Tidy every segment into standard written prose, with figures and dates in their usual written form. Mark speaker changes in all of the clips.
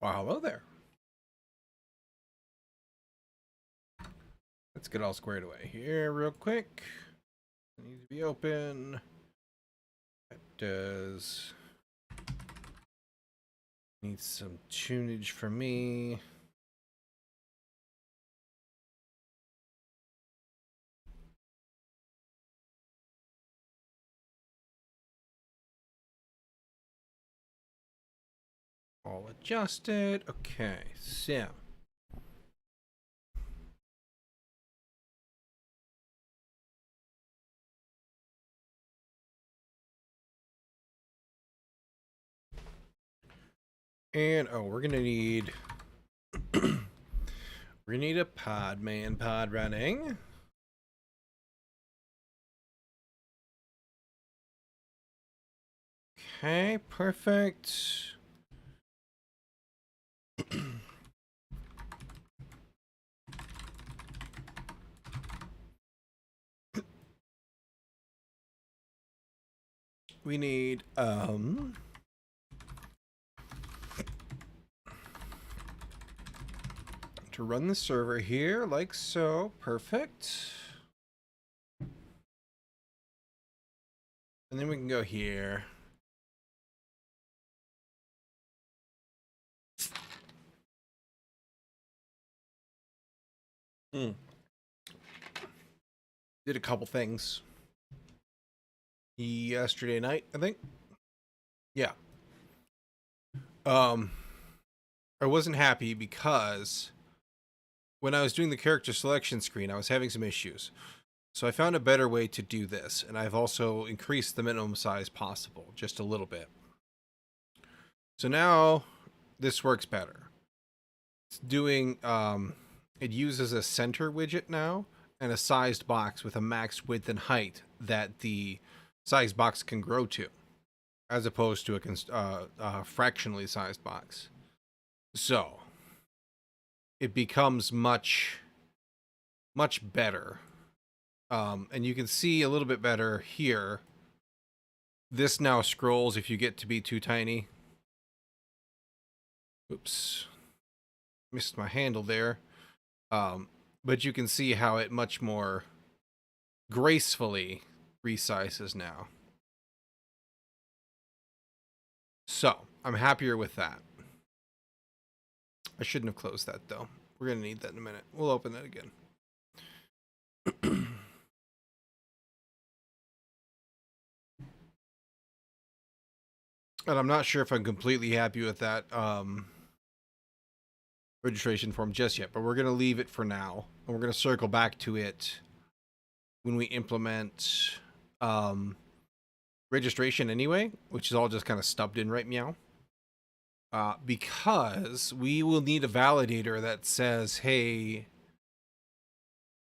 Speaker 1: Well, hello there. Let's get all squared away here real quick. It needs to be open. That does need some tunage for me. All adjusted. Okay, so and we're gonna need we need a pod running. Okay, perfect. We need to run the server here like so. Perfect. And then we can go here. Did a couple things yesterday night, I think. Yeah. I wasn't happy because when I was doing the character selection screen, I was having some issues. So I found a better way to do this, and I've also increased the minimum size possible just a little bit. So now this works better. It's doing it uses a center widget now and a sized box with a max width and height that the sized box can grow to, as opposed to a fractionally sized box. So it becomes much better. And you can see a little bit better here. This now scrolls if you get to be too tiny. Oops. Missed my handle there. But you can see how it much more gracefully resizes now. So, I'm happier with that. I shouldn't have closed that, though. We're going to need that in a minute. We'll open that again. And I'm not sure if I'm completely happy with that registration form just yet, but we're going to leave it for now. And we're going to circle back to it when we implement registration anyway, which is all just kind of stubbed in right meow. Because we will need a validator that says, hey,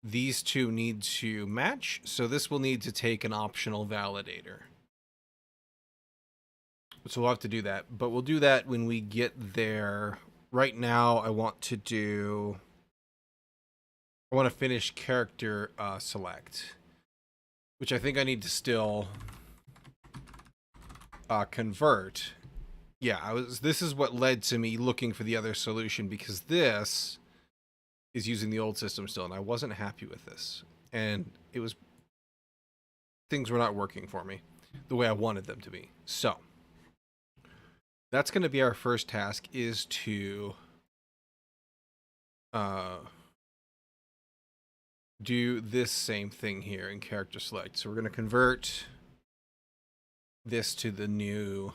Speaker 1: these two need to match. So this will need to take an optional validator. So we'll have to do that, but we'll do that when we get there. Right now, I want to finish character select, which I think I need to still convert. Yeah, this is what led to me looking for the other solution, because this is using the old system still, and I wasn't happy with this. And things were not working for me the way I wanted them to be. So that's going to be our first task, is to do this same thing here in character select. So we're going to convert this to the new.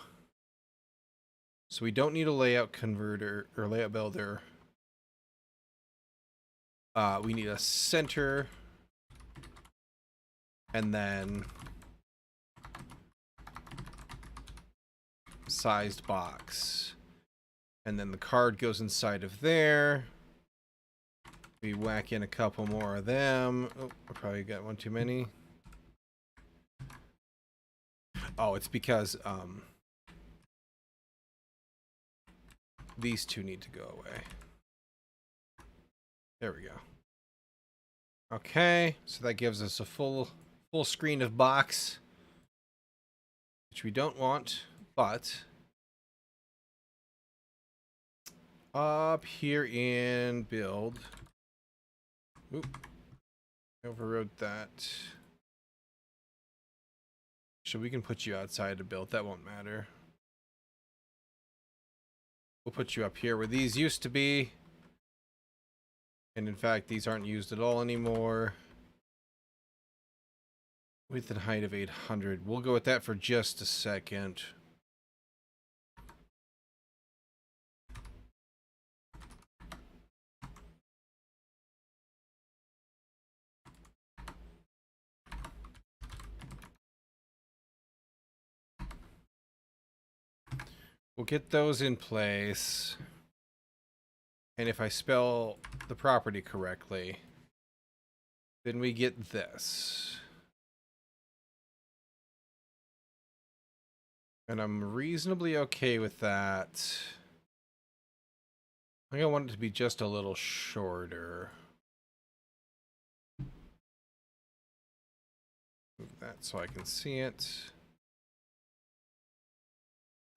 Speaker 1: So we don't need a layout converter or layout builder. We need a center and then sized box. And then the card goes inside of there. We whack in a couple more of them. Oh, I probably got one too many. Oh, it's because these two need to go away. There we go. Okay, so that gives us a full screen of box, which we don't want, but up here in build. Oop. I overrode that. So we can put you outside of build. That won't matter. We'll put you up here where these used to be. And in fact, these aren't used at all anymore. Width and height of 800. We'll go with that for just a second. We'll get those in place. And if I spell the property correctly, then we get this. And I'm reasonably okay with that. I think I want it to be just a little shorter. Move that so I can see it.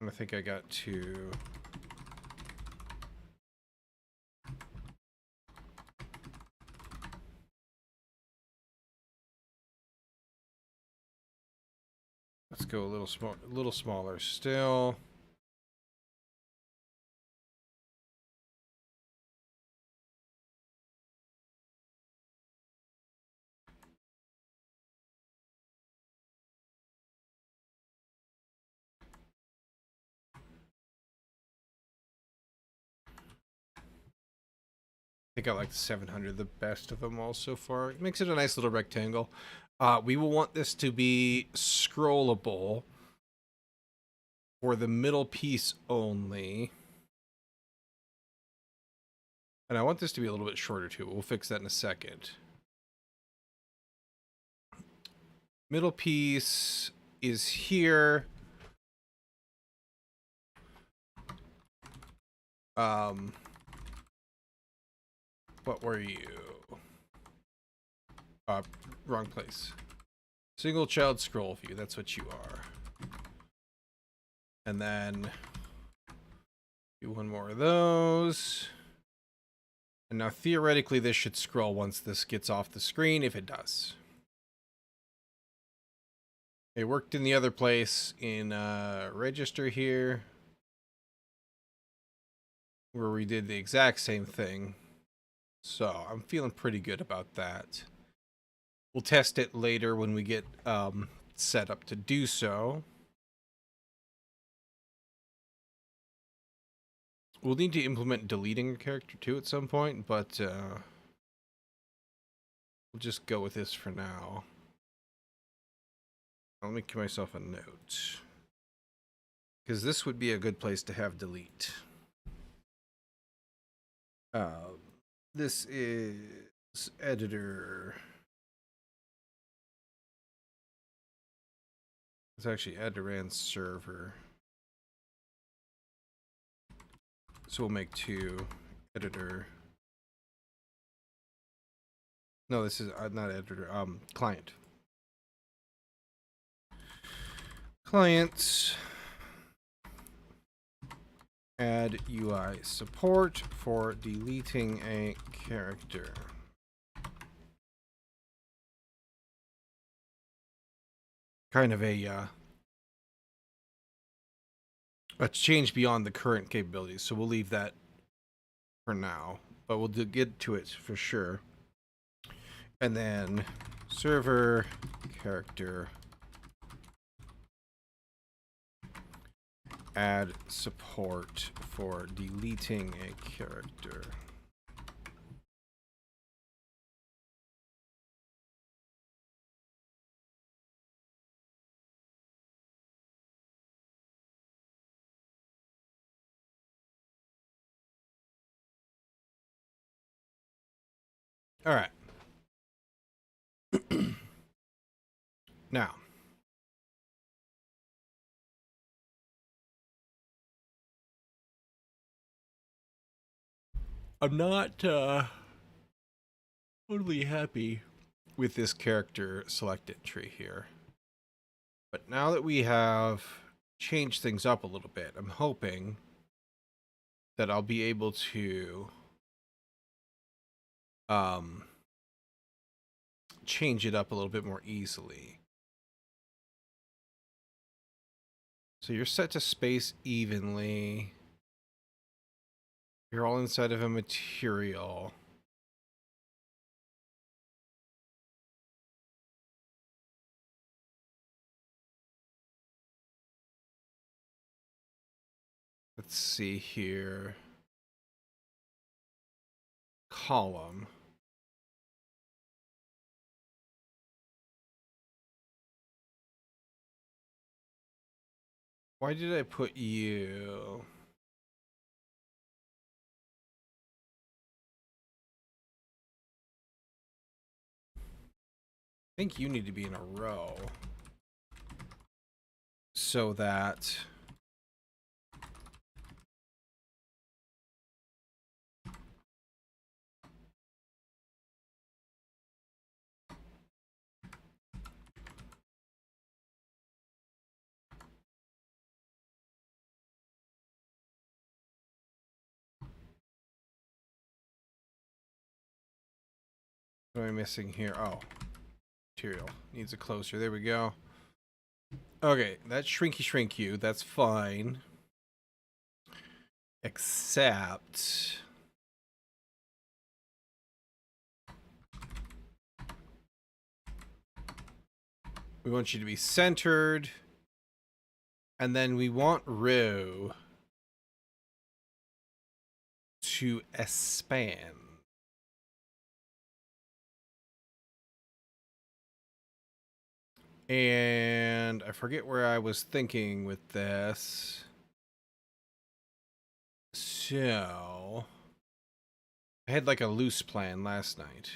Speaker 1: And I think I got to... Let's go a little smaller still. I think I like the 700 the best of them all so far. It makes it a nice little rectangle. We will want this to be scrollable for the middle piece only. And I want this to be a little bit shorter too. We'll fix that in a second. Middle piece is here. What were you? Wrong place. Single child scroll view, that's what you are. And then do one more of those. And now theoretically this should scroll once this gets off the screen, if it does. It worked in the other place in register here, where we did the exact same thing. So I'm feeling pretty good about that. We'll test it later when we get set up to do so. We'll need to implement deleting a character too at some point, but we'll just go with this for now. I'll make myself a note, because this would be a good place to have delete. This is editor. It's actually editor and server. So we'll make two editor. No, this is not editor. Client. Client. Add UI support for deleting a character. Kind of a change beyond the current capabilities, so we'll leave that for now, but we'll get to it for sure. And then server character add support for deleting a character. All right. Now, I'm not totally happy with this character selected tree here. But now that we have changed things up a little bit, I'm hoping that I'll be able to change it up a little bit more easily. So you're set to space evenly. You're all inside of a material. Let's see here. Column. Why did I put you? I think you need to be in a row so that what am I missing here? Oh, material needs a closer. There we go. Okay, that's shrinky shrink you. That's fine. Except we want you to be centered. And then we want row to expand. And I forget where I was thinking with this. So I had like a loose plan last night.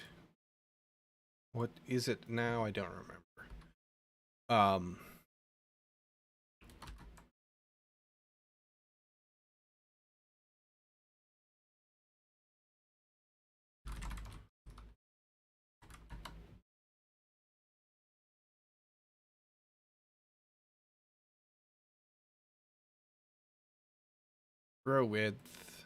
Speaker 1: What is it now? I don't remember. Row width.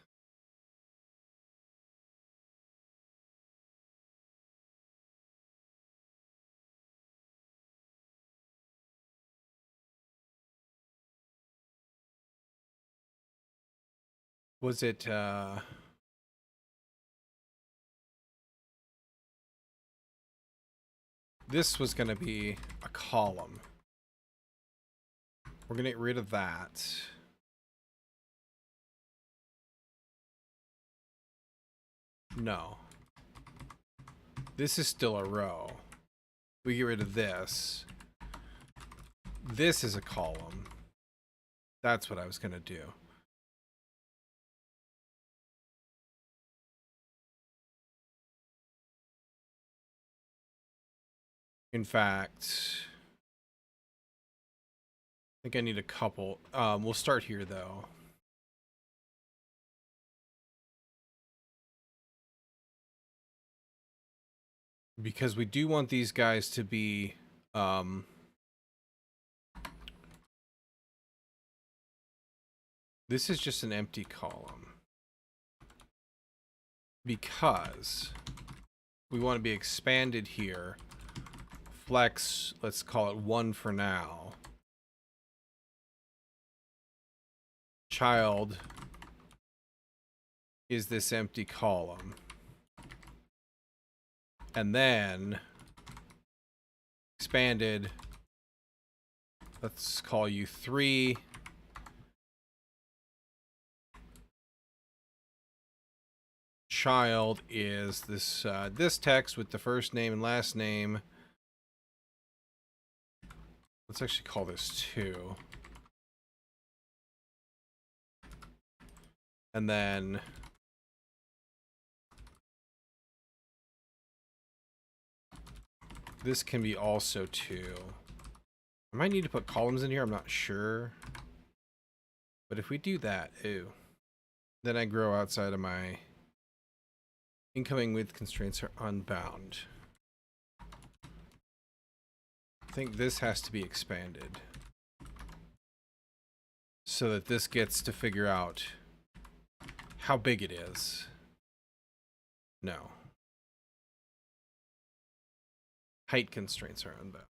Speaker 1: Was it this was going to be a column. We're going to get rid of that. No. This is still a row. We get rid of this. This is a column. That's what I was going to do. In fact, I think I need a couple. We'll start here, though. Because we do want these guys to be... this is just an empty column. Because we want to be expanded here. Flex, let's call it 1 for now. Child is this empty column. And then expanded, let's call you 3. Child is this this text with the first name and last name. Let's actually call this 2. And then this can be also 2. I might need to put columns in here, I'm not sure. But if we do that, ew, then I grow outside of my incoming width constraints are unbound. I think this has to be expanded so that this gets to figure out how big it is. No. Height constraints are unbound.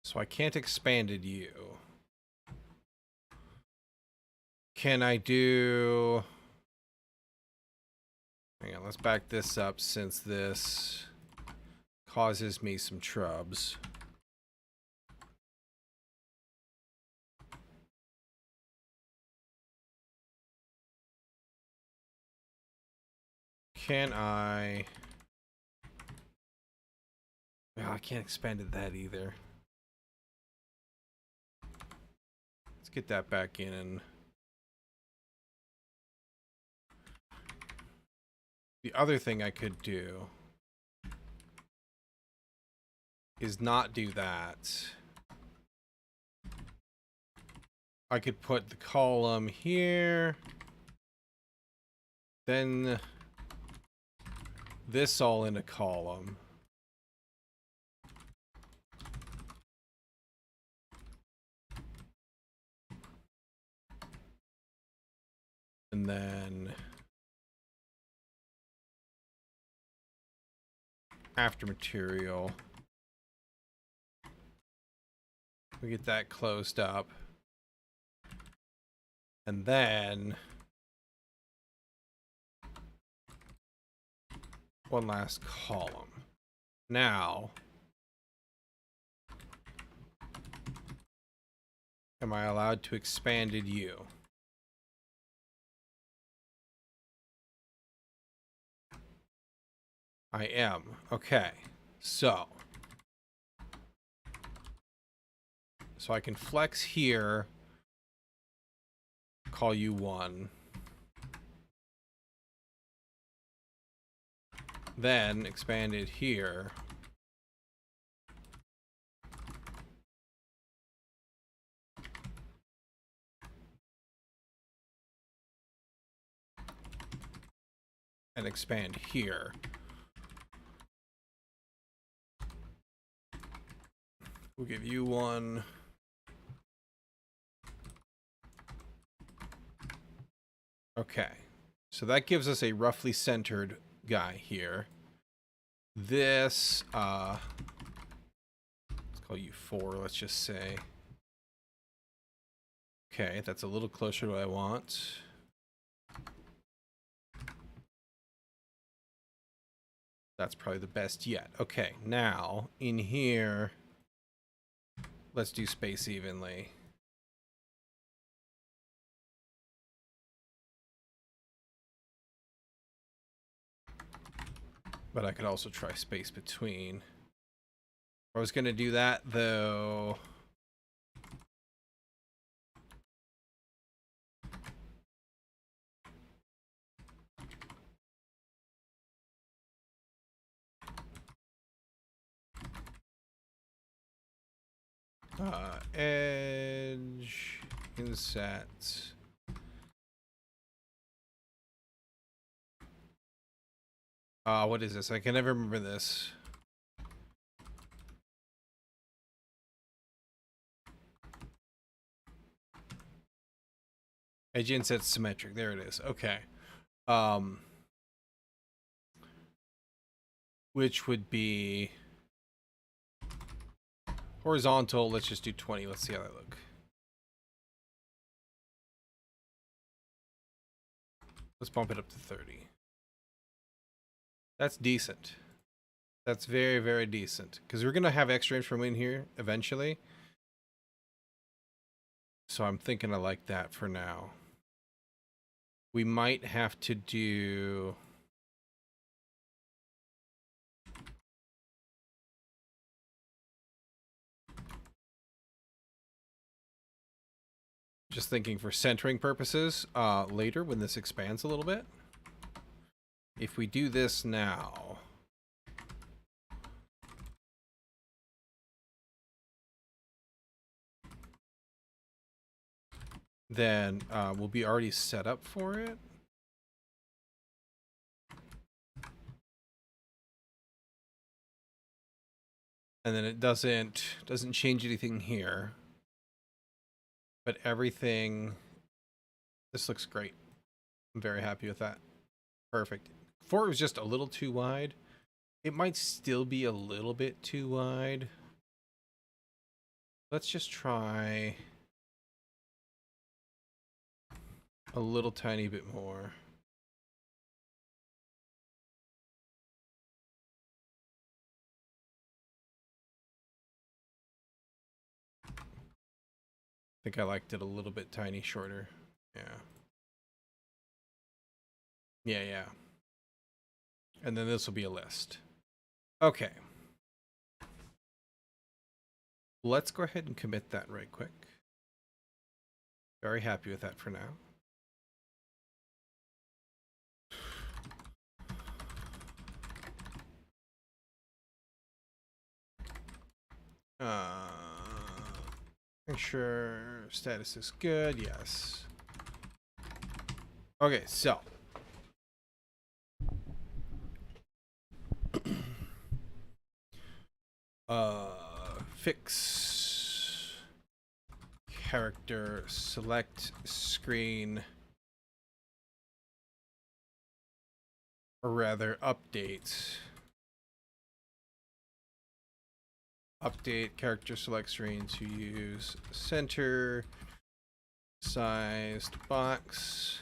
Speaker 1: So I can't expanded you. Can I do... Hang on, let's back this up since this causes me some trubs. Can I... Oh, I can't expand it that either. Let's get that back in. The other thing I could do is not do that. I could put the column here. Then this all in a column. And then after material, we get that closed up. And then one last column. Now, am I allowed to expanded you? I am. Okay. So I can flex here, call you 1. Then expand it here. And expand here. We'll give you 1. Okay. So that gives us a roughly centered guy here. This, let's call you 4, let's just say. Okay, that's a little closer to what I want. That's probably the best yet. Okay, now, in here, let's do space evenly. But I could also try space between. I was going to do that, though. Edge, inset. What is this? I can never remember this. Edge inset symmetric. There it is. Okay. Which would be horizontal. Let's just do 20. Let's see how that look. Let's bump it up to 30. That's decent. That's very, very decent. Because we're going to have extra information here eventually. So I'm thinking I like that for now. We might have to do... Just thinking for centering purposes, later when this expands a little bit. If we do this now... then we'll be already set up for it. And then it doesn't change anything here. But everything, this looks great. I'm very happy with that. Perfect. Before it was just a little too wide. It might still be a little bit too wide. Let's just try a little tiny bit more. I think I liked it a little bit tiny shorter. Yeah. Yeah, yeah. And then this will be a list. Okay. Let's go ahead and commit that right quick. Very happy with that for now. Make sure status is good. Yes. Okay, so fix character select screen, or rather update character select screen to use center sized box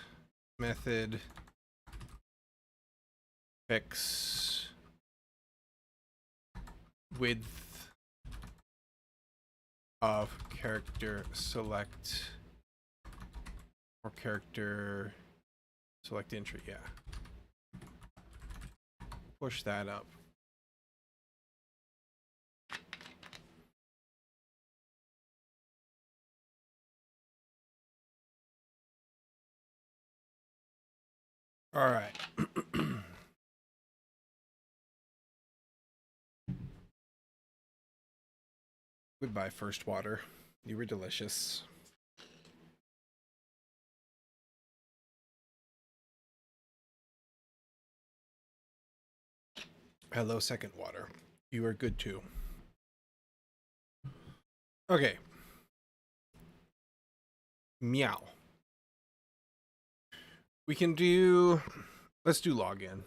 Speaker 1: method fix width of character select or character select entry. Yeah, push that up. All right. Goodbye, first water. You were delicious. Hello, second water. You are good too. Okay. Meow. We can do... Let's do login.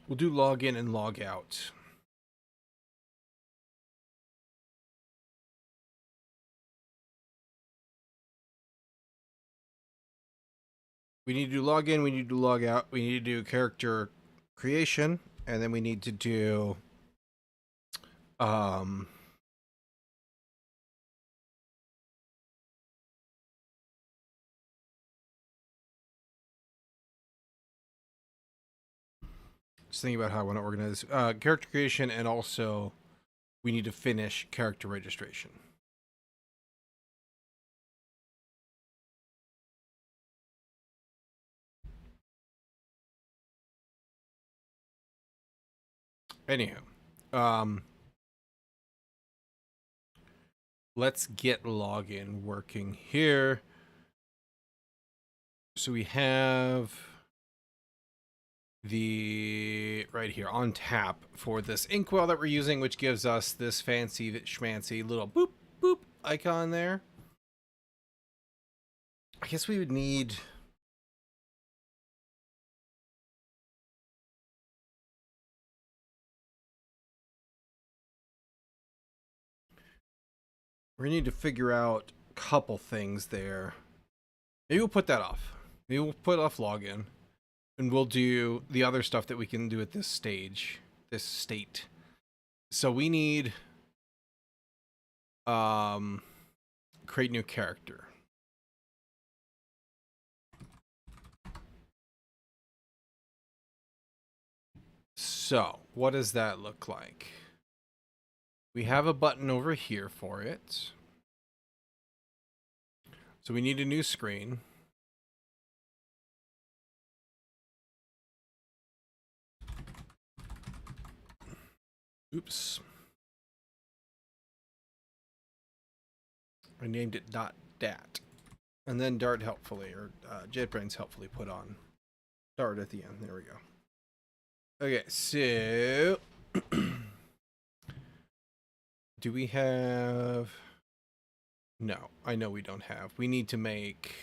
Speaker 1: We'll do login and log out. We need to do login, we need to log out, we need to do character creation, and then we need to do just thinking about how I want to organize character creation, and also we need to finish character registration. Anyhow, let's get login working here. So we have the right here on tap for this inkwell that we're using, which gives us this fancy schmancy little boop boop icon there. I guess we would need... We're gonna need to figure out a couple things there. Maybe we'll put that off. Maybe we'll put off login, and we'll do the other stuff that we can do at this stage, this state. So we need create new character. So what does that look like? We have a button over here for it. So we need a new screen. Oops. I named it .dat. And then Dart helpfully, or JetBrains helpfully put on Dart at the end. There we go. Okay, so do we have... No, I know we don't have. We need to make...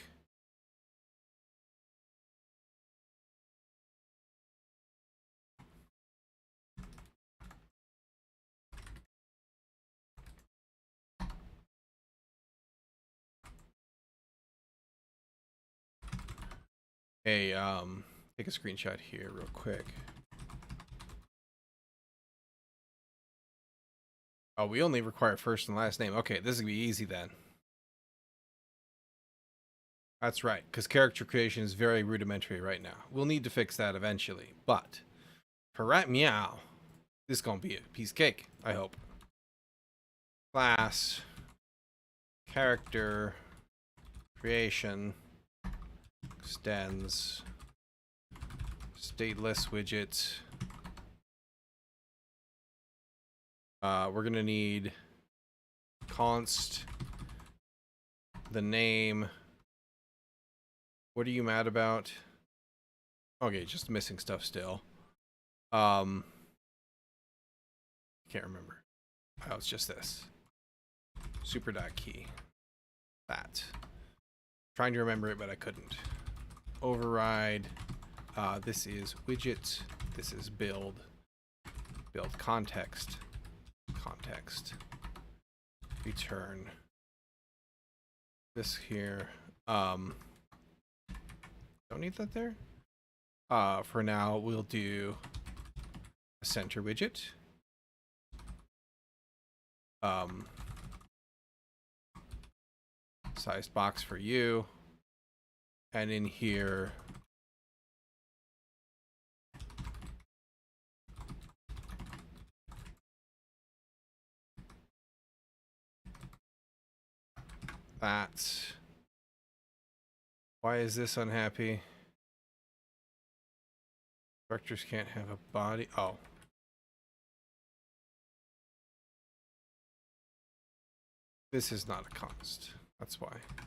Speaker 1: Hey, take a screenshot here real quick. Oh, we only require first and last name. Okay, this is gonna be easy then. That's right, because character creation is very rudimentary right now. We'll need to fix that eventually, but for right meow, this is gonna be a piece of cake, I hope. Class, character, creation, extends, stateless widget. We're gonna need const, the name. What are you mad about? Okay, just missing stuff still. Can't remember. Oh, it's just this. Super dot key. That. Trying to remember it, but I couldn't. Override. This is widget. This is build. Build context. Context. Return. This here. Don't need that there. For now, we'll do a center widget. Size box for you. And in here, that. Why is this unhappy? Vectors can't have a body. Oh. This is not a const. That's why. I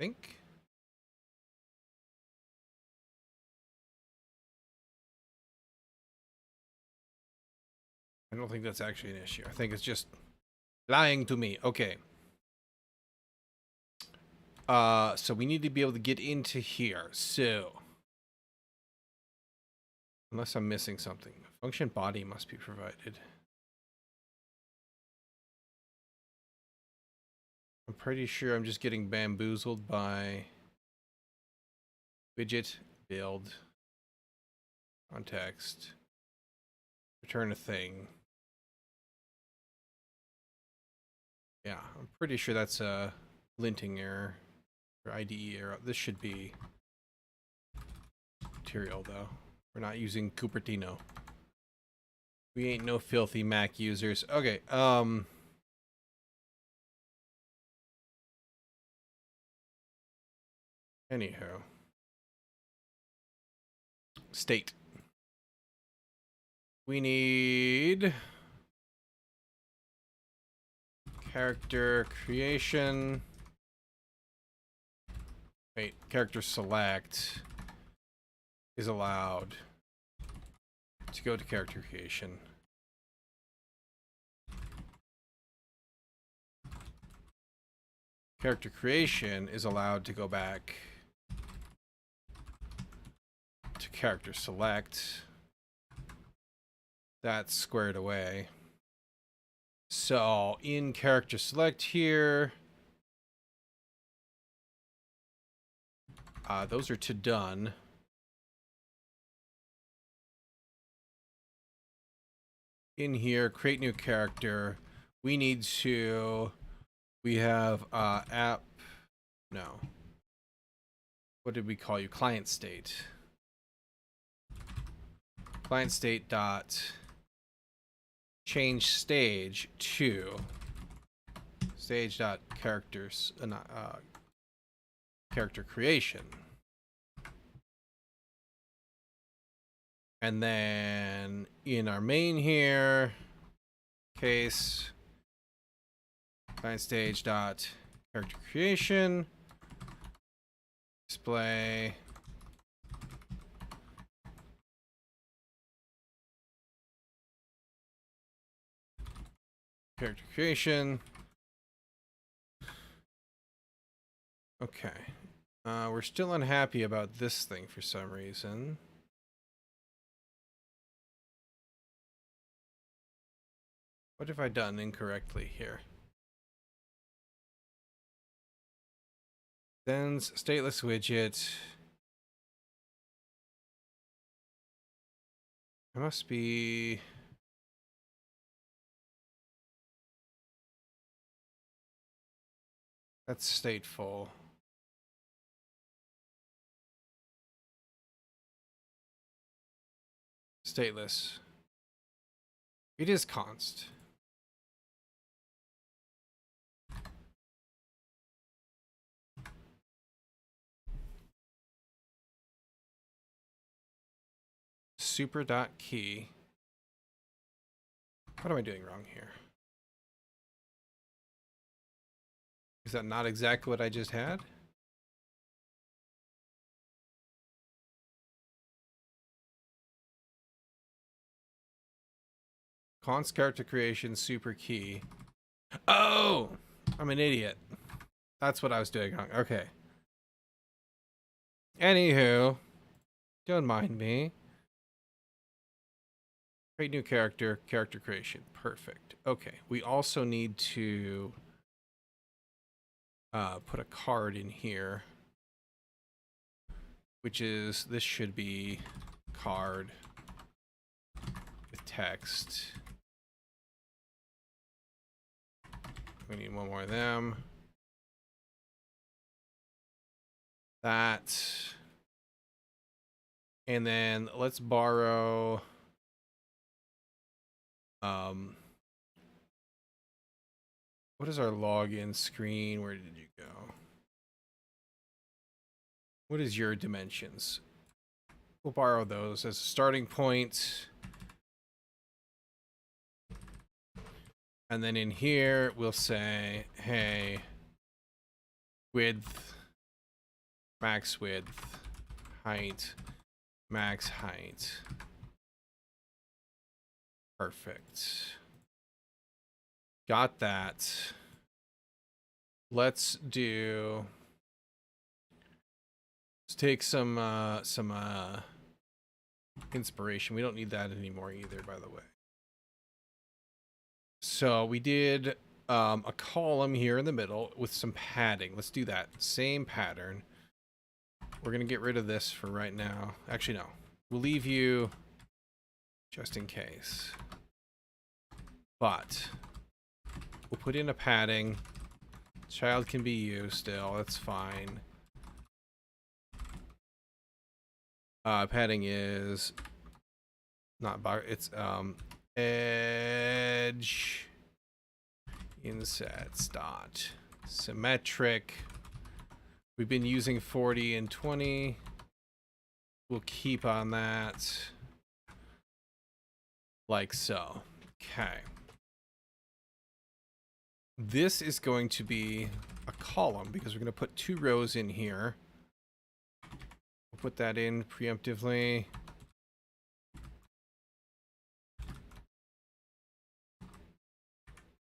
Speaker 1: think. I don't think that's actually an issue. I think it's just lying to me. Okay. So we need to be able to get into here. So, unless I'm missing something, function body must be provided. I'm pretty sure I'm just getting bamboozled by widget, build, context, return a thing. Yeah, I'm pretty sure that's a linting error or IDE error. This should be material though. We're not using Cupertino. We ain't no filthy Mac users. Okay, anyhow. State. We need character creation. Wait, character select is allowed to go to character creation. Character creation is allowed to go back to character select. That's squared away. So in character select here, those are to done. In here, create new character. We need to, we have app, no. What did we call you? Client state. Client state dot change stage to stage dot characters, character creation. And then in our main here, case Client stage dot character creation. Display. Character creation. Okay. We're still unhappy about this thing for some reason. What have I done incorrectly here? Sends stateless widget. It must be... That's stateful. Stateless. It is const. Super.key. What am I doing wrong here? Is that not exactly what I just had? Const character creation super key. Oh! I'm an idiot. That's what I was doing wrong. Okay. Anywho, don't mind me. Create new character, character creation. Perfect. Okay. We also need to put a card in here, which is, this should be card with text. We need one more of them. That. And then let's borrow what is our login screen? Where did you go? What is your dimensions? We'll borrow those as a starting point. And then in here, we'll say, hey, width, max width, height, max height. Perfect. Got that. Let's take some inspiration. We don't need that anymore either, by the way. So we did a column here in the middle with some padding. Let's do that. Same pattern. We're going to get rid of this for right now. Actually, no. We'll leave you just in case. But we'll put in a padding. Child can be you still. That's fine. Padding is not bar. It's edge insets dot symmetric. We've been using 40 and 20. We'll keep on that like so. Okay. This is going to be a column because we're going to put 2 rows in here. We'll put that in preemptively.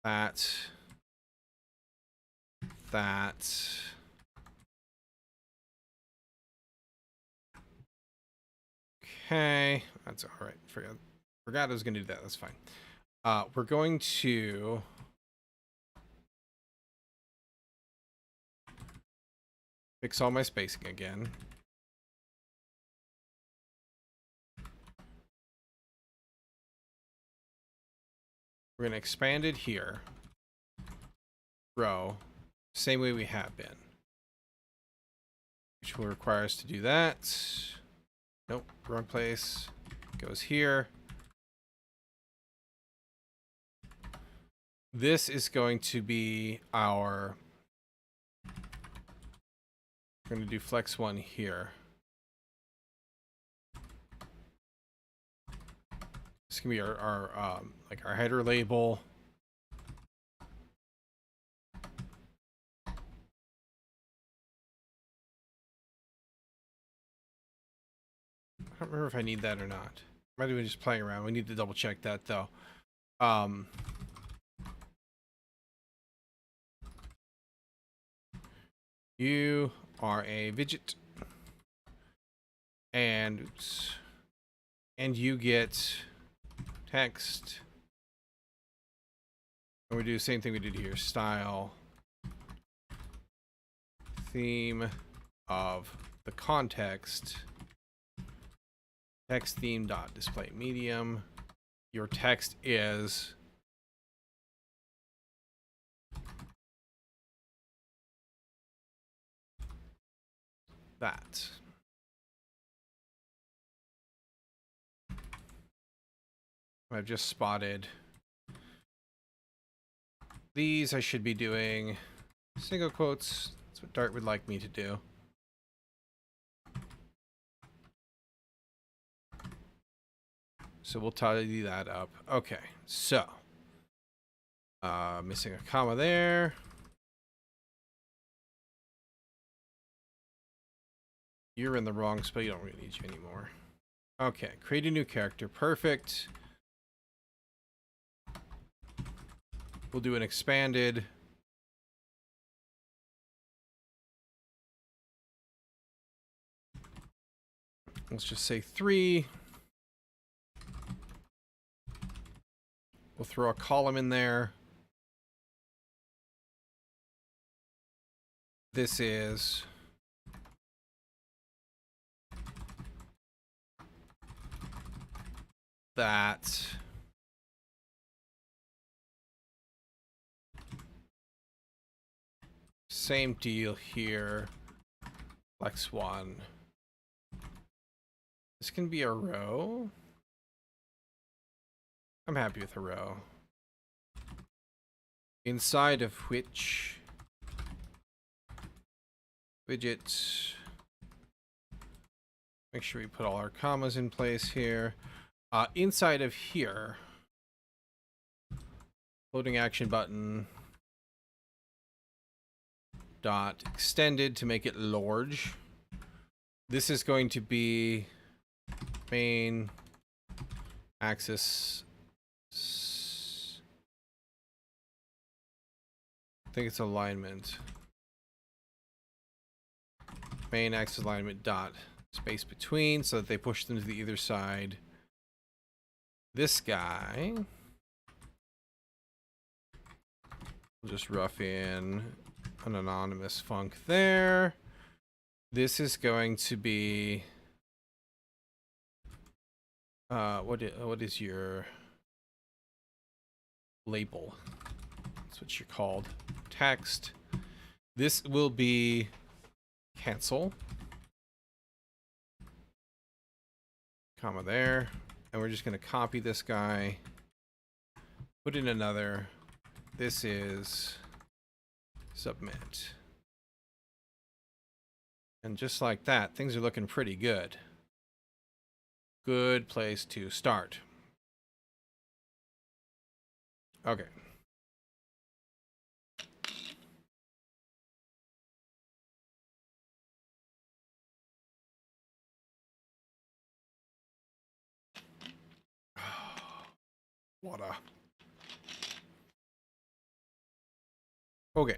Speaker 1: That. Okay, that's all right. Forgot I was going to do that. That's fine. We're going to fix all my spacing again. We're going to expand it here. Row. Same way we have been. Which will require us to do that. Nope, wrong place. Goes here. This is going to be our... We're going to do flex 1 here. This can be our header label. don't remember if I need that or not. Might have been just playing around. We need to double check that though. You are a widget, and oops, and you get text. And we do the same thing we did here. Style, theme of the context, text theme dot display medium. Your text is that. I've just spotted these. I should be doing single quotes. That's what Dart would like me to do. So we'll tidy that up. Okay, so missing a comma there. You're in the wrong spot. You don't really need you anymore. Okay, create a new character. Perfect. We'll do an expanded. Let's just say 3. We'll throw a column in there. This is that. Same deal here. Flex 1. This can be a row. I'm happy with a row. Inside of which widget. Make sure we put all our commas in place here. Inside of here, loading action button dot extended to make it large. This is going to be main axis. I think it's alignment. Main axis alignment dot space between, so that they push them to the either side. This guy, we'll just rough in an anonymous func there. This is going to be what is your label? That's what you're called. Text. This will be cancel, comma there, and we're just going to copy this guy, put in another. This is submit. And just like that, things are looking pretty good. Good place to start. Okay. Water. Okay.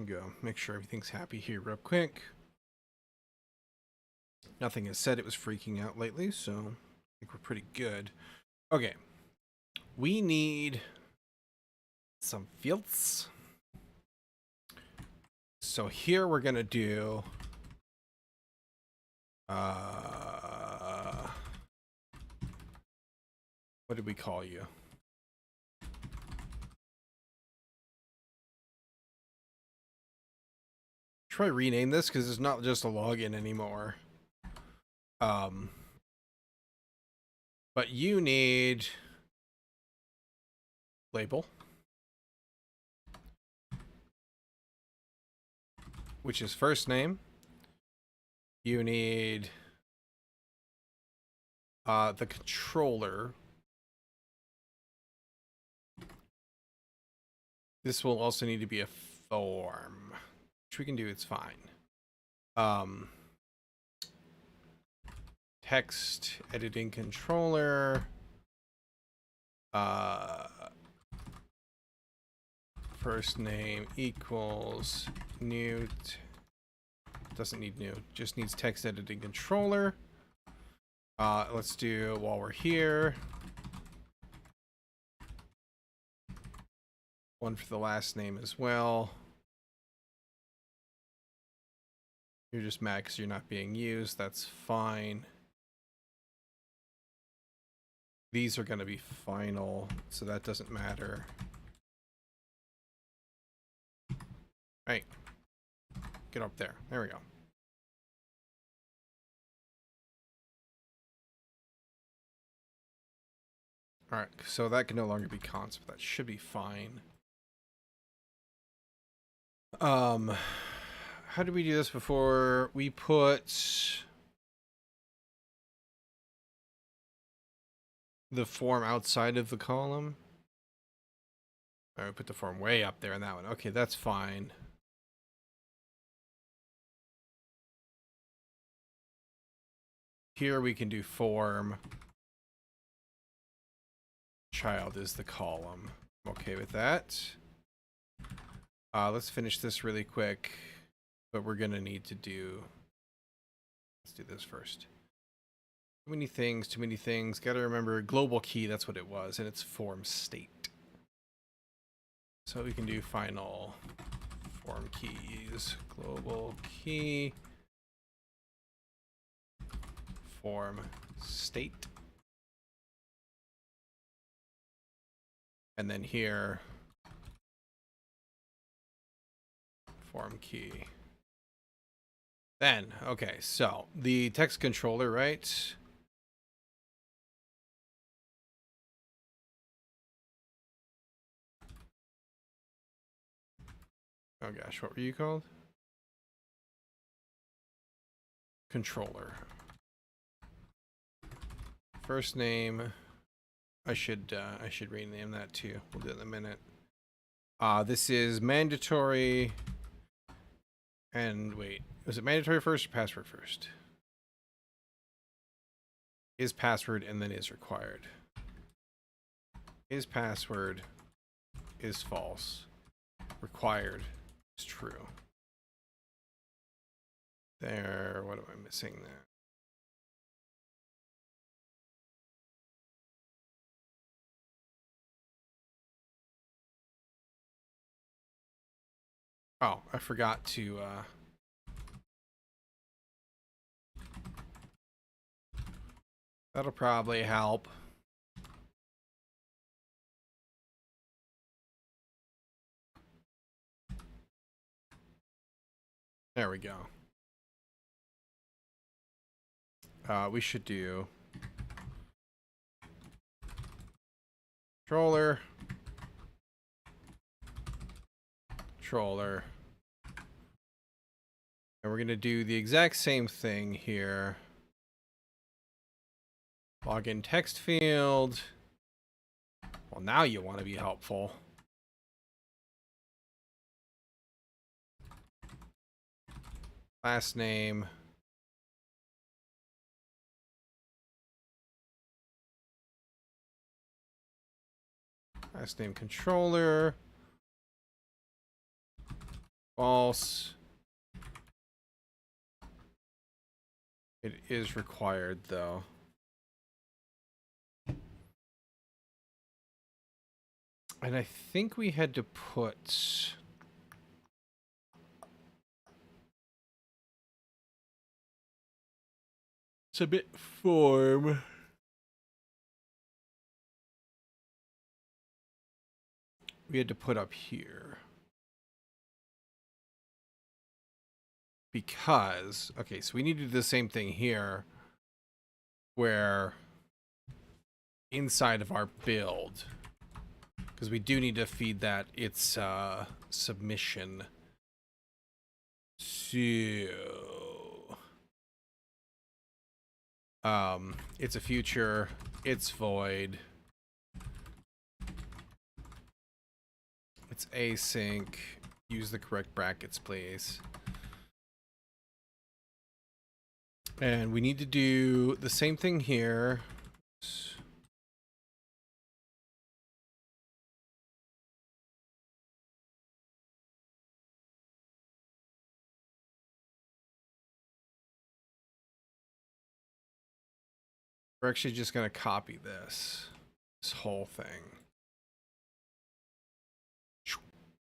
Speaker 1: Go. Make sure everything's happy here real quick. Nothing has said it was freaking out lately, so I think we're pretty good. Okay. We need some fields. So here we're going to do what did we call you? Try rename this because it's not just a login anymore. But you need label, which is first name. You need the controller. This will also need to be a form, which we can do. It's fine. text editing controller. First name equals new. Doesn't need new, just needs text editing controller. Let's do, while we're here, one for the last name as well. You're just mad because you're not being used. That's fine. These are going to be final, so that doesn't matter. Right. Get up there. There we go. Alright, so that can no longer be const, but that should be fine. How did we do this before? We put the form outside of the column. All right, put the form way up there in that one. Okay, that's fine. Here we can do form. Child is the column. I'm okay with that. Let's finish this really quick. But we're going to need to do... Let's do this first. Too many things, too many things. Got to remember global key, that's what it was. And it's form state. So we can do final form keys. Global key. Form state. And then here, form key. Then, okay, so the text controller, right? Oh gosh, what were you called? Controller. First name. I should rename that too. We'll do it in a minute. This is mandatory. And wait, was it mandatory first or password first? Is password and then is required. Is password is false. Required is true. There, what am I missing there? Oh, I forgot to, that'll probably help. There we go. We should do controller. Controller. And we're going to do the exact same thing here. Login text field. Well, now you want to be helpful. Last name. Last name controller. False. It is required though. And I think we had to put submit form. We had to put up here. Because, okay, so we need to do the same thing here, where inside of our build, because we do need to feed that its submission. So, it's a future, it's void, it's async. Use the correct brackets, please. And we need to do the same thing here. We're actually just going to copy this whole thing.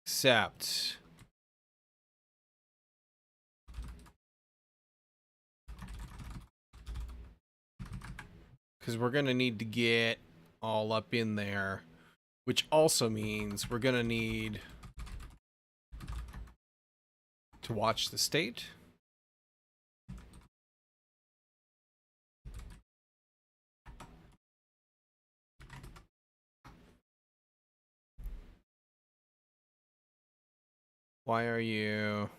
Speaker 1: Except because we're going to need to get all up in there, which also means we're going to need to watch the state. Why are you?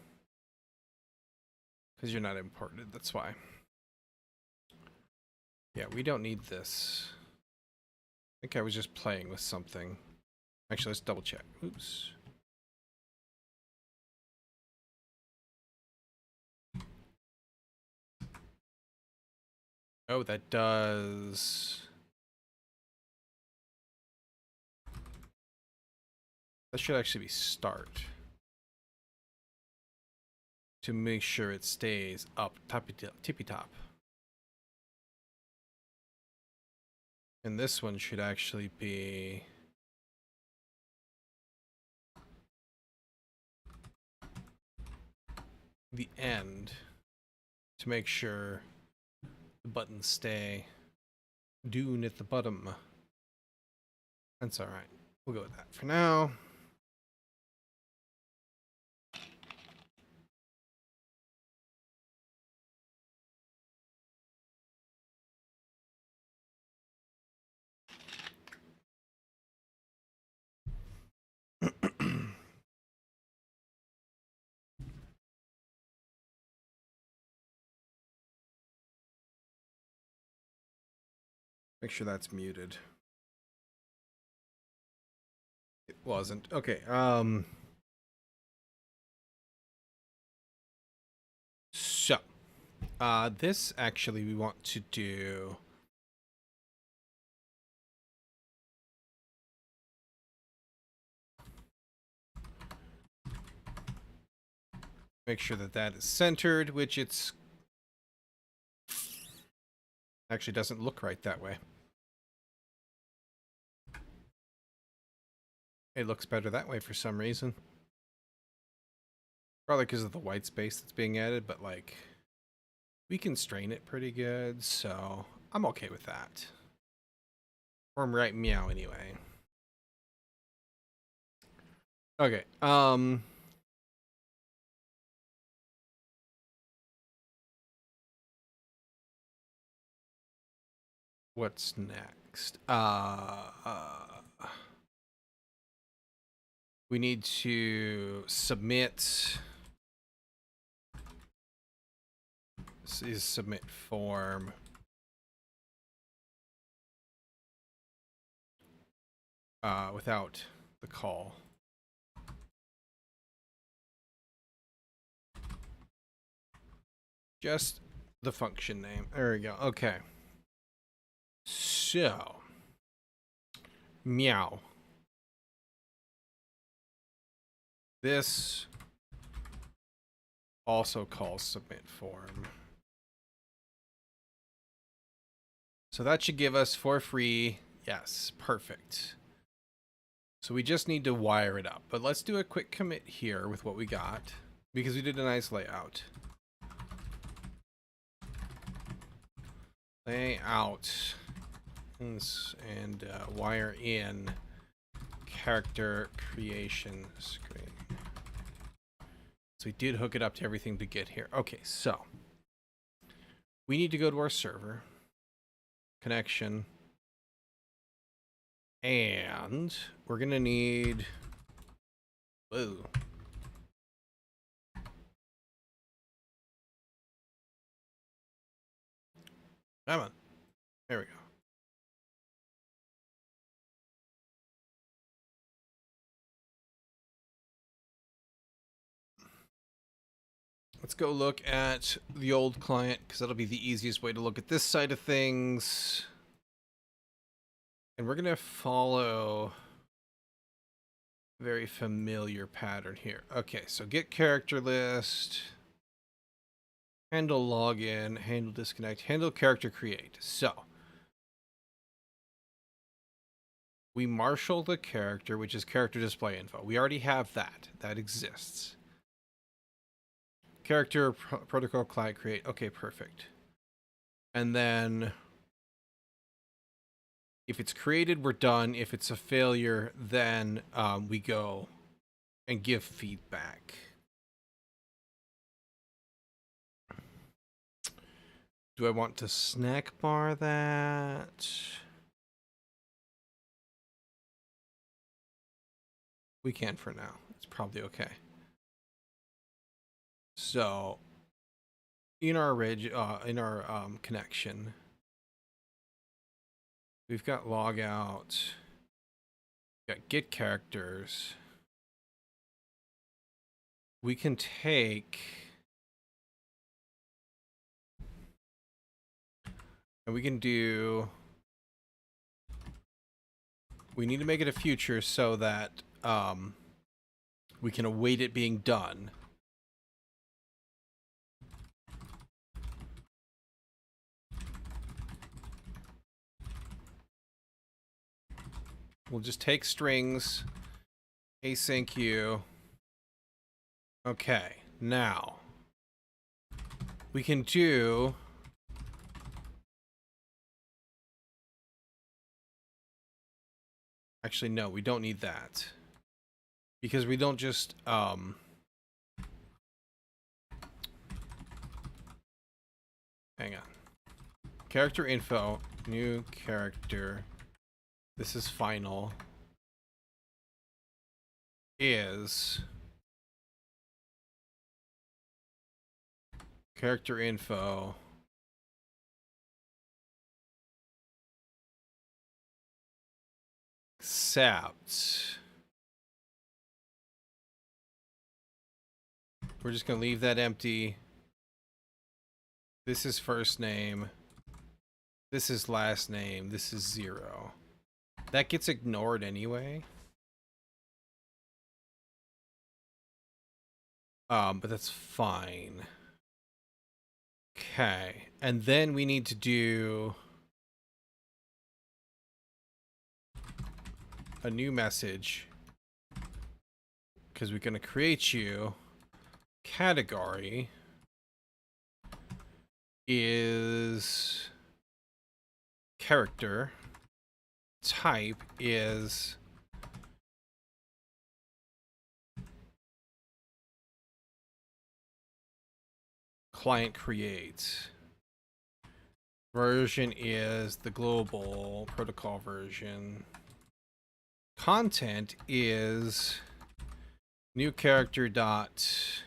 Speaker 1: Because you're not imported, that's why. Yeah, we don't need this. I think I was just playing with something. Actually, let's double check. Oops. Oh, that does... That should actually be start. To make sure it stays up tippy top. And this one should actually be... the end. To make sure the buttons stay doon at the bottom. That's alright. We'll go with that for now. Make sure that's muted. It wasn't. Okay, so this actually we want to do make sure that that is centered, which it's actually doesn't look right that way. It looks better that way for some reason. Probably because of the white space that's being added, but like we can strain it pretty good, so I'm okay with that. Or I'm right meow anyway. Okay, what's next? We need to submit. This is submit form. Without the call. Just the function name. There we go. Okay. So, meow. This also calls submit form. So that should give us for free. Yes, perfect. So we just need to wire it up. But let's do a quick commit here with what we got, because we did a nice layout. Layout. And wire in character creation screen. So we did hook it up to everything to get here. Okay, so we need to go to our server, connection, and we're gonna need, whoa. Come on. There we go. Let's go look at the old client, because that'll be the easiest way to look at this side of things. And we're going to follow a very familiar pattern here. Okay, so get character list, handle login, handle disconnect, handle character create. So we marshal the character, which is character display info. We already have that. That exists. Character protocol client create. Okay, perfect. And then if it's created, we're done. If it's a failure, then we go and give feedback. Do I want to snack bar that? We can for now. It's probably okay. So in our connection, we've got logout, we've got get characters. We can take and we can do. We need to make it a future so that we can await it being done. We'll just take strings, async you. Okay, now we can do actually no, we don't need that because we don't just hang on. Character info, new character. This is final. Is character info except we're just gonna leave that empty. This is first name. This is last name. This is 0. That gets ignored anyway. But that's fine. Okay, and then we need to do a new message because we're going to create you. Category is character. Type is client create. Version is the global protocol version. Content is new character dot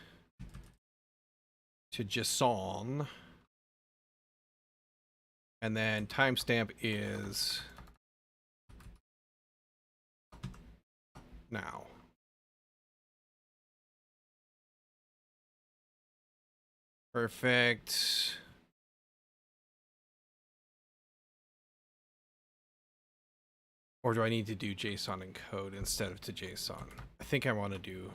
Speaker 1: to JSON. And then timestamp is now. Perfect. Or do I need to do JSON encode instead of to JSON? I think I want to do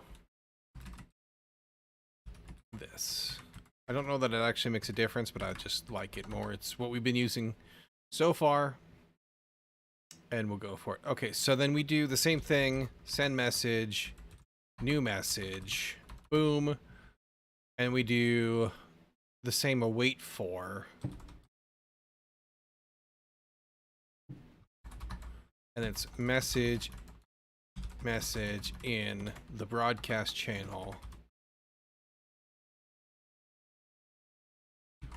Speaker 1: this. I don't know that it actually makes a difference, but I just like it more. It's what we've been using so far. And we'll go for it. Okay, so then we do the same thing. Send message, new message, boom. And we do the same await for. And it's message in the broadcast channel,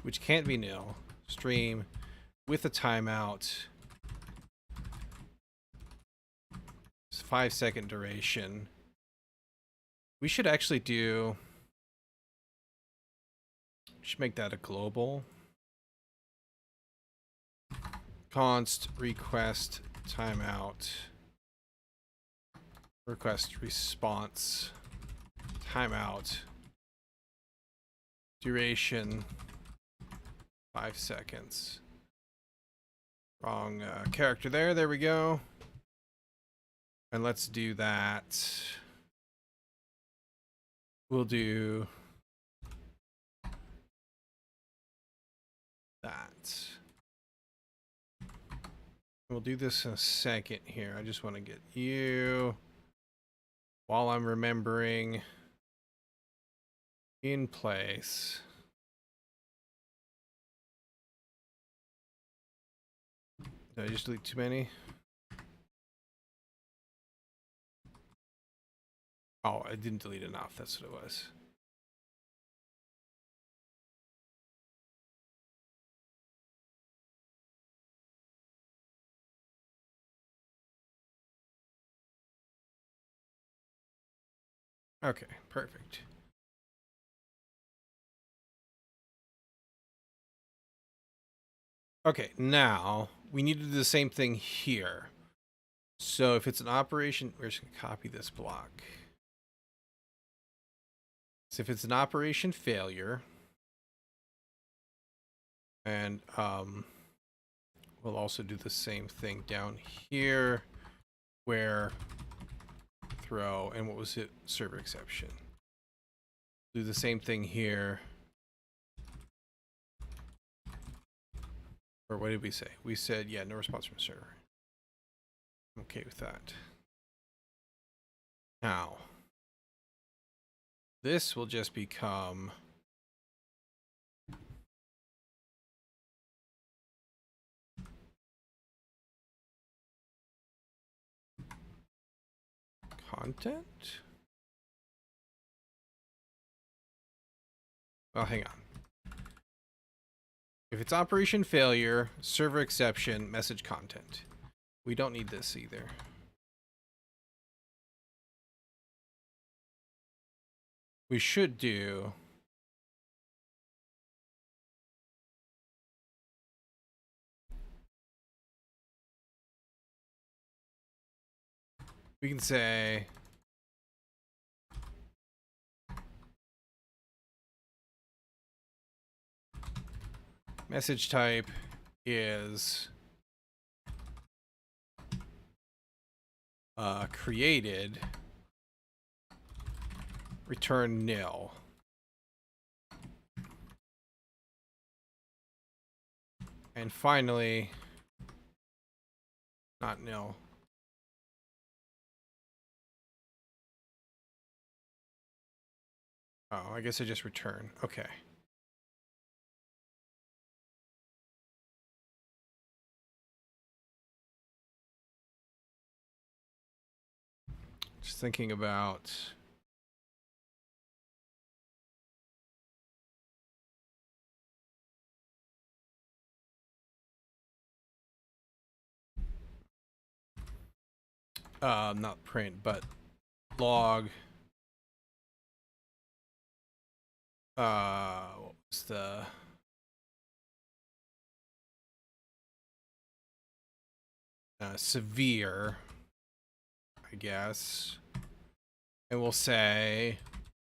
Speaker 1: which can't be nil. Stream with a timeout. It's 5-second duration. We should actually do. We should make that a global. Const request timeout. Request response timeout. Duration 5 seconds. Wrong character there. There we go. And let's do that. We'll do that. We'll do this in a second here. I just want to get you while I'm remembering in place. Did I just delete too many? Oh, I didn't delete enough. That's what it was. Okay, perfect. Okay, now we need to do the same thing here. So if it's an operation, we're just going to copy this block. So if it's an operation failure, and we'll also do the same thing down here where throw, and what was it? Server exception. Do the same thing here. Or what did we say? We said, yeah, no response from server. I'm okay with that. Now, this will just become content. Well, hang on. If it's operation failure, server exception, message content. We don't need this either. We should do we can say message type is created, return nil. And finally, not nil. Oh, I guess I just return. Okay. Just thinking about not print, but log. What was the severe, I guess. And we'll say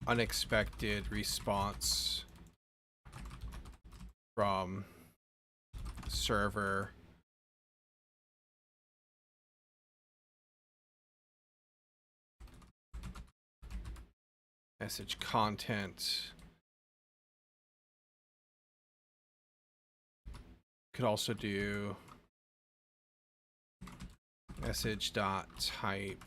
Speaker 1: unexpected response from server. Message content. Could also do message dot type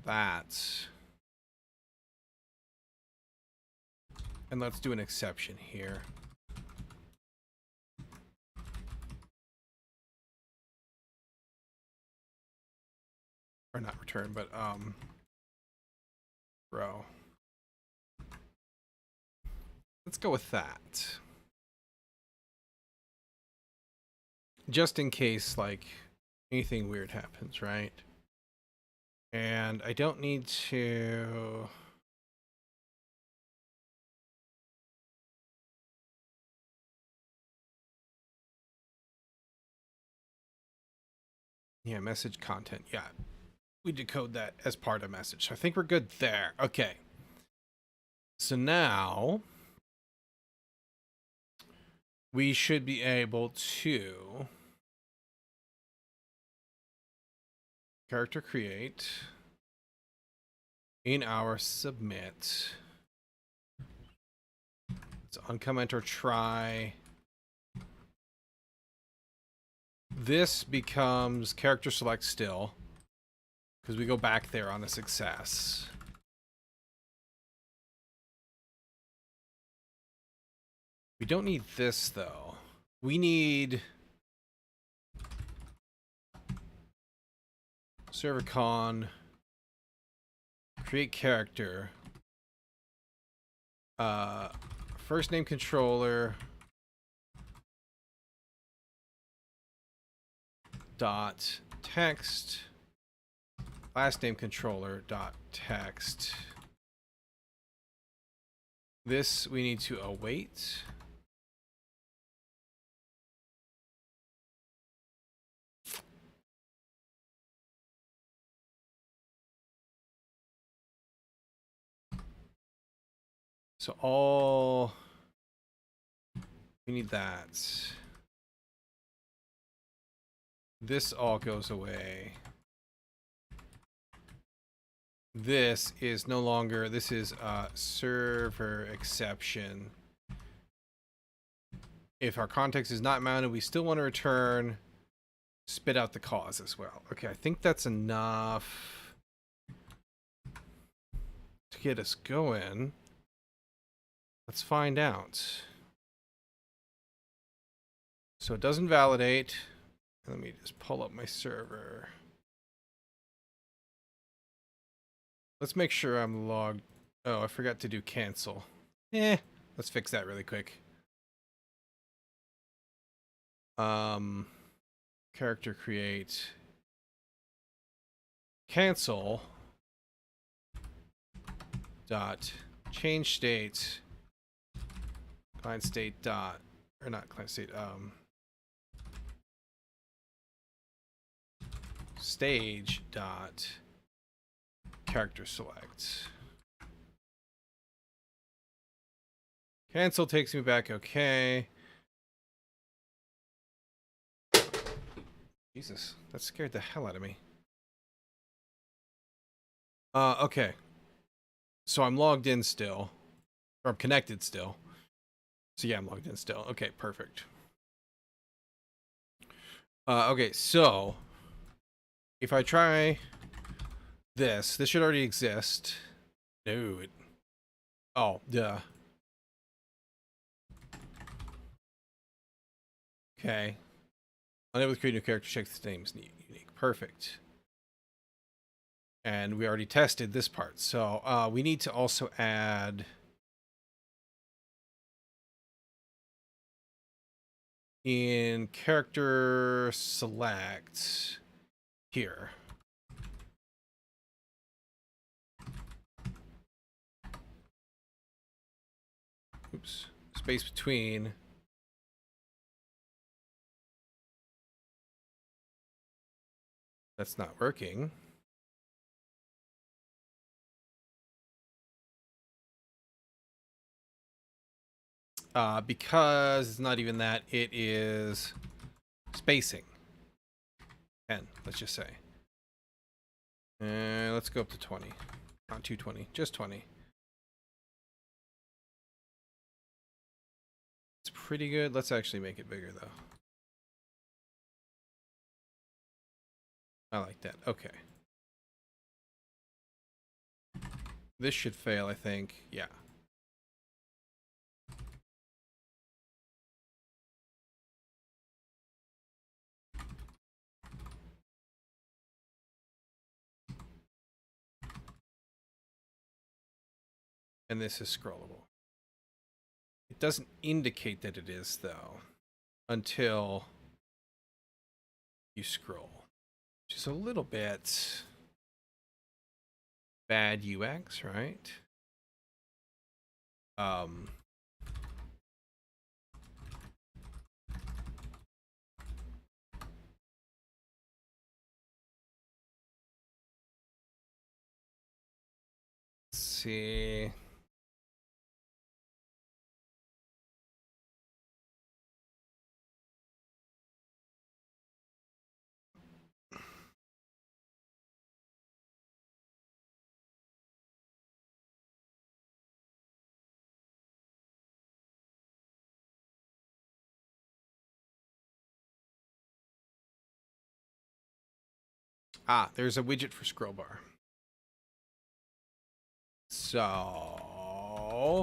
Speaker 1: that. And let's do an exception here. Or not return, but row. Let's go with that. Just in case, like, anything weird happens, right? And I don't need to... Yeah, message content. Yeah, we decode that as part of message. So I think we're good there. Okay. So now we should be able to character create in our submit. Let's uncomment or try. This becomes character select still because we go back there on a success. We don't need this though. We need server con, create character, first name controller dot text, last name controller dot text. This we need to await. So all we need that. This all goes away. This is no longer, this is a server exception. If our context is not mounted, we still want to return, spit out the cause as well. Okay, I think that's enough to get us going. Let's find out. So it doesn't validate. Let me just pull up my server. Let's make sure I'm logged. Oh, I forgot to do cancel. Let's fix that really quick. Character create. Cancel. Dot change state. Client state dot, or not client state, stage dot character select. Cancel takes me back. Okay. Jesus, that scared the hell out of me. Okay. So I'm logged in still, or I'm connected still. So yeah, I'm logged in still. Okay, perfect. Okay, so if I try this should already exist. No. Oh, duh. Okay. Unable to create a new character, check the name is unique. Perfect. And we already tested this part. So we need to also add in character select here. Oops. Space between. That's not working. Because it's not even that, it is spacing. 10, let's just say. And let's go up to 20. Not 220, just 20. It's pretty good. Let's actually make it bigger though. I like that. Okay. This should fail, I think. Yeah. And this is scrollable. It doesn't indicate that it is, though, until you scroll, which is a little bit bad UX, right? see. Ah, there's a widget for scroll bar. So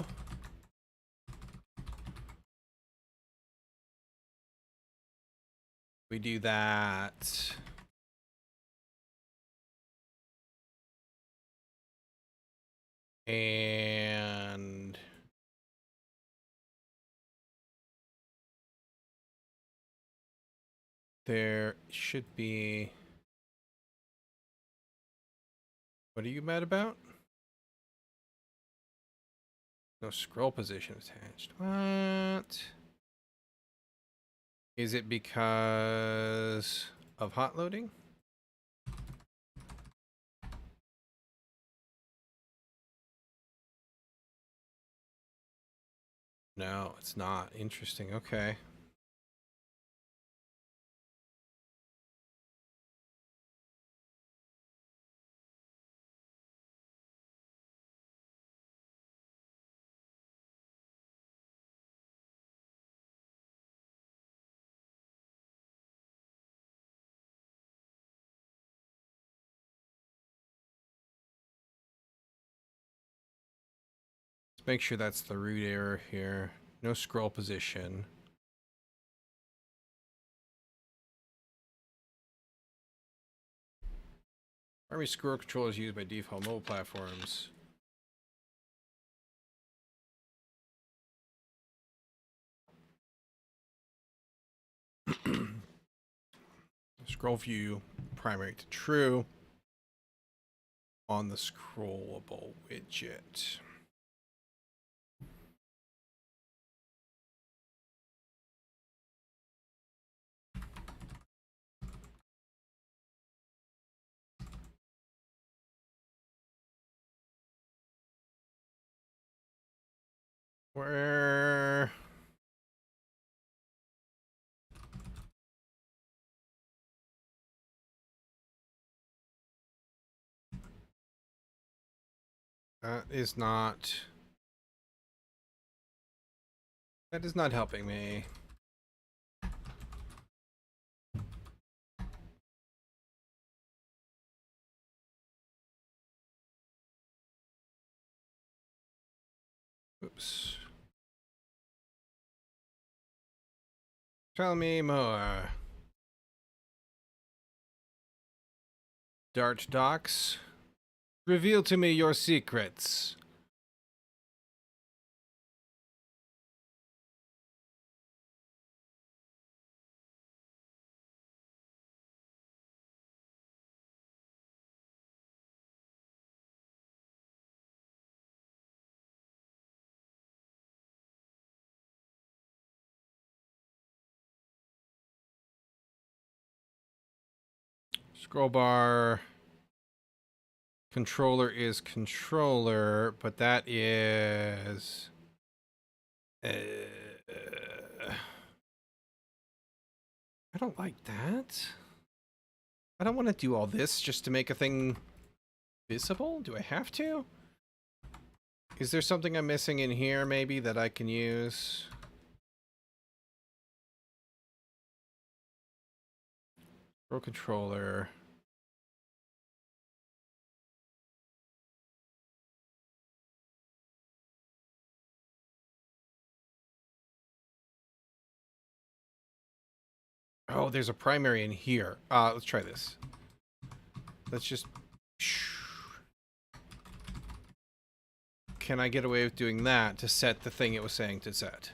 Speaker 1: we do that. And there should be... What are you mad about? No scroll position attached. What? Is it because of hot loading? No, it's not. Interesting. Okay. Let's make sure that's the root error here. No scroll position. Primary scroll controllers used by default mobile platforms. Scroll view, primary to true on the scrollable widget. Where... That is not... That is not helping me. Oops. Tell me more. Dart docs. Reveal to me your secrets. Scroll bar. Controller is controller, but that is... I don't like that. I don't want to do all this just to make a thing visible. Do I have to? Is there something I'm missing in here maybe that I can use? Scroll controller. Oh, there's a primary in here. Let's try this. Let's just... Can I get away with doing that to set the thing it was saying to set?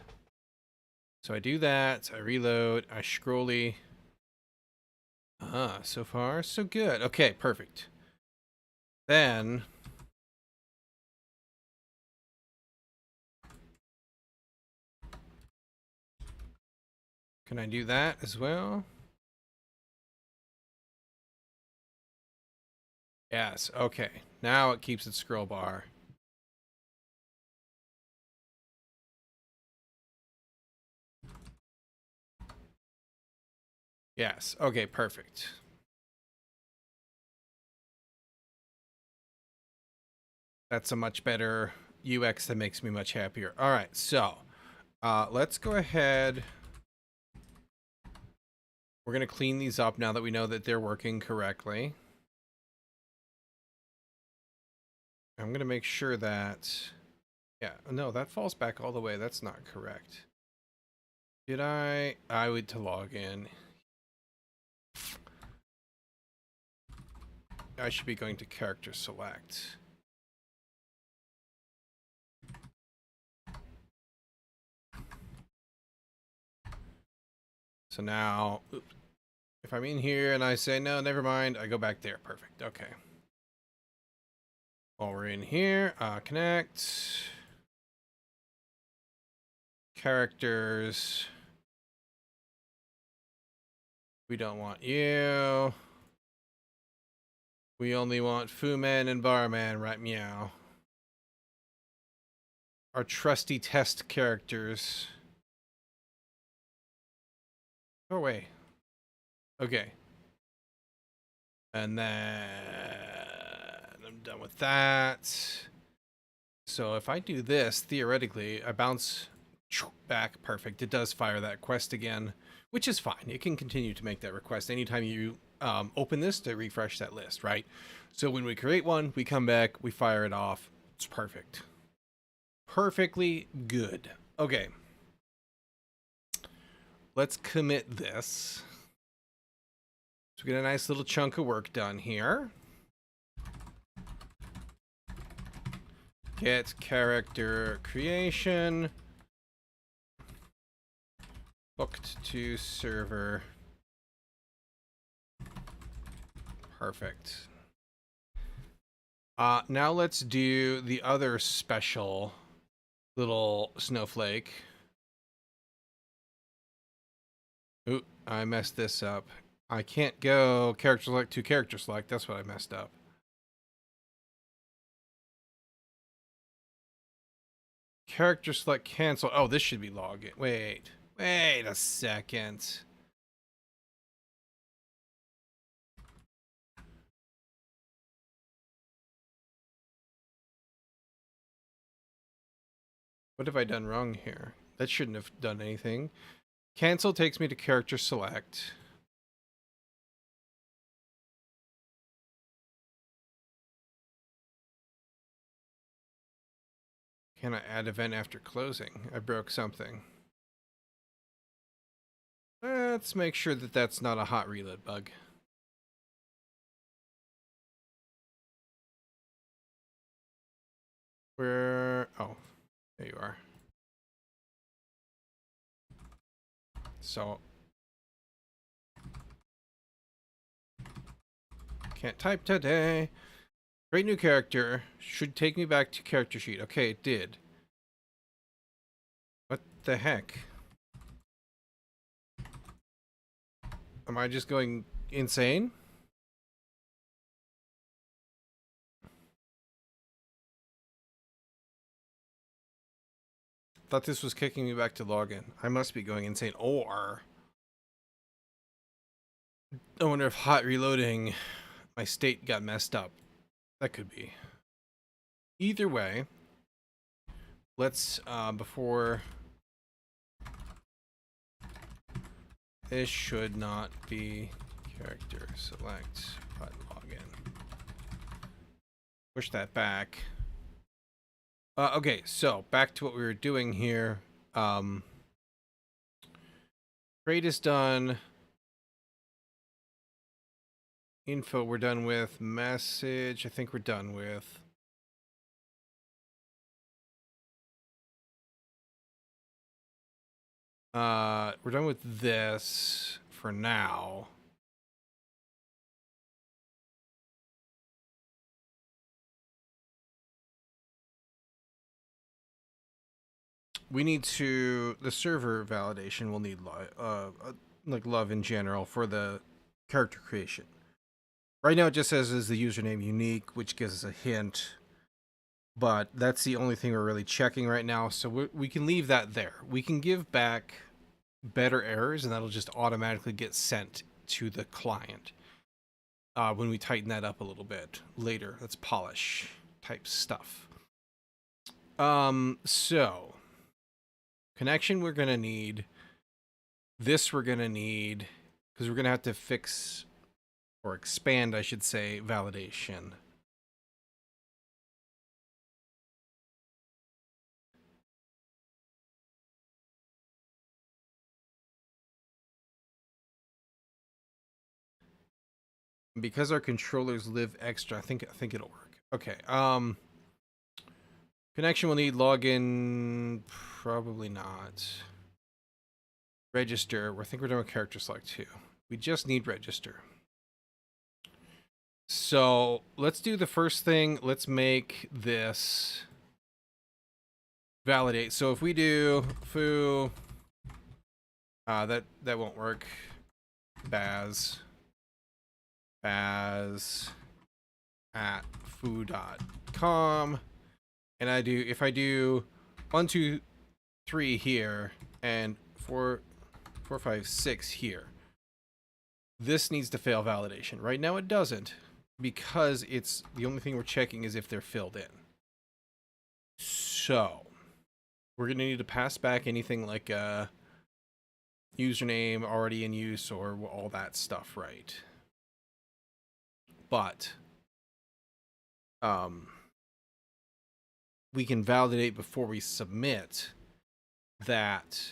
Speaker 1: So I do that, I reload, I scrolly. So far, so good. Okay, perfect. Then... Can I do that as well? Yes, okay. Now it keeps its scroll bar. Yes. Okay, perfect. That's a much better UX that makes me much happier. All right, so let's go ahead. We're going to clean these up now that we know that they're working correctly. I'm going to make sure that... Yeah, no, that falls back all the way. That's not correct. Did I would to log in. I should be going to character select. So now, oops, if I'm in here and I say, no, never mind, I go back there. Perfect. Okay. While we're in here, connect. Characters. We don't want you. We only want Fu-Man and Barman, right? Meow. Our trusty test characters. Go away. Okay. And then I'm done with that. So if I do this, theoretically, I bounce back. Perfect. It does fire that quest again, which is fine. It can continue to make that request anytime you open this to refresh that list, right? So when we create one, we come back, we fire it off. It's perfect. Perfectly good. Okay. Let's commit this. So we get a nice little chunk of work done here. Get character creation. Booked to server. Perfect. Now let's do the other special little snowflake. Ooh, I messed this up. I can't go character select to character select. That's what I messed up. Character select cancel. Oh, this should be login. Wait a second. What have I done wrong here? That shouldn't have done anything. Cancel takes me to character select. Can I add event after closing? I broke something. Let's make sure that that's not a hot reload bug. Where? Oh, there you are. So, can't type today. Create new character. Should take me back to character sheet. Okay, it did. What the heck? Am I just going insane? Thought this was kicking me back to login. I must be going insane. Or I wonder if hot reloading, my state got messed up. That could be. Either way, let's before this should not be character select but login. Push that back. Okay, so back to what we were doing here. Create is done. Info we're done with. Message I think we're done with. We're done with this for now. We need to, the server validation will need like love in general for the character creation. Right now it just says is the username unique, which gives us a hint, but that's the only thing we're really checking right now. So we can leave that there. We can give back better errors, and that'll just automatically get sent to the client when we tighten that up a little bit later. That's polish type stuff. So connection we're gonna need. This we're gonna need because we're gonna have to fix or expand, I should say, validation. Because our controllers live extra, I think it'll work. Okay. Connection will need login. Probably not. Register. I think we're doing character select too. We just need register. So let's do the first thing. Let's make this validate. So if we do foo, that won't work. Baz at foo.com, and if I do 1 2 3 here and 4 4 5 6 here, this needs to fail validation. Right now it doesn't, because it's the only thing we're checking is if they're filled in. So we're gonna need to pass back anything like a username already in use or all that stuff, right? But we can validate before we submit that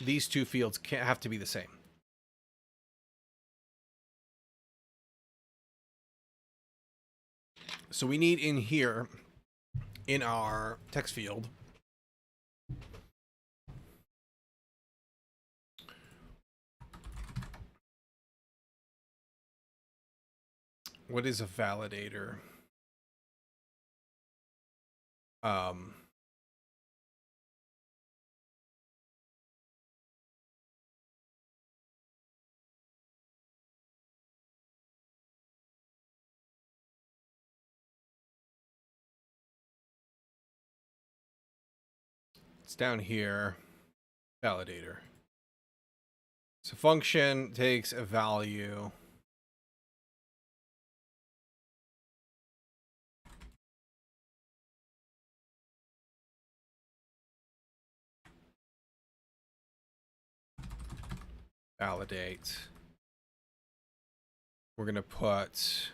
Speaker 1: these two fields can't have to be the same. So we need in here, in our text field, what is a validator? It's down here, validator. So function takes a value. Validate. We're going to put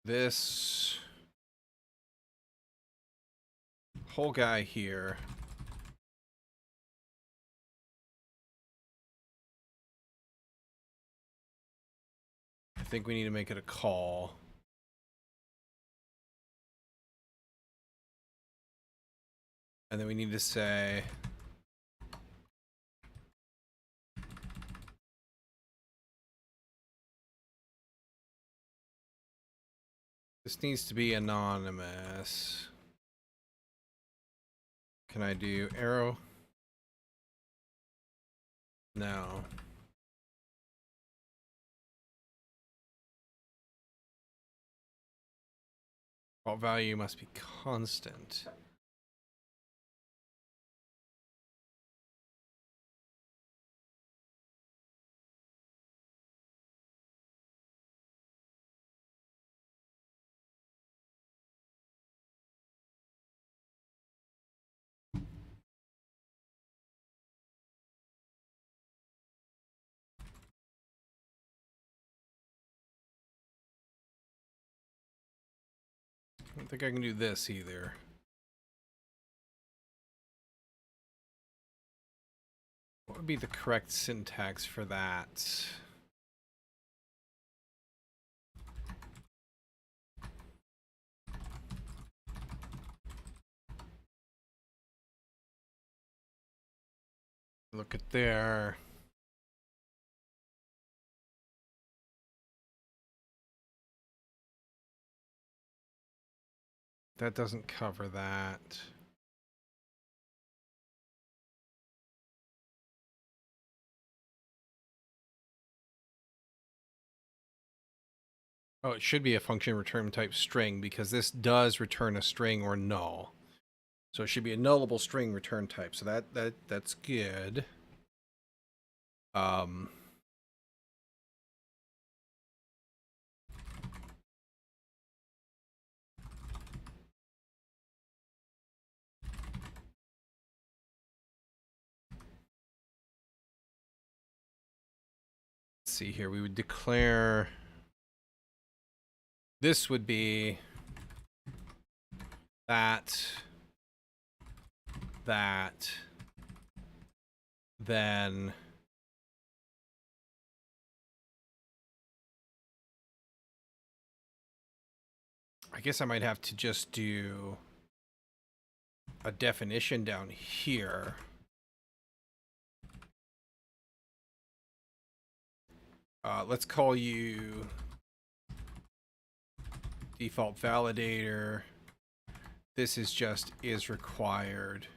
Speaker 1: this whole guy here. I think we need to make it a call. And then we need to say this needs to be anonymous. Can I do arrow? No. Default value must be constant. I don't think I can do this either. What would be the correct syntax for that? Look at there. That doesn't cover that. Oh, it should be a function return type string because this does return a string or null. So it should be a nullable string return type. So that's good. Um, let's see here. We would declare this would be that, then I guess I might have to just do a definition down here. Let's call you default validator. This is just is required.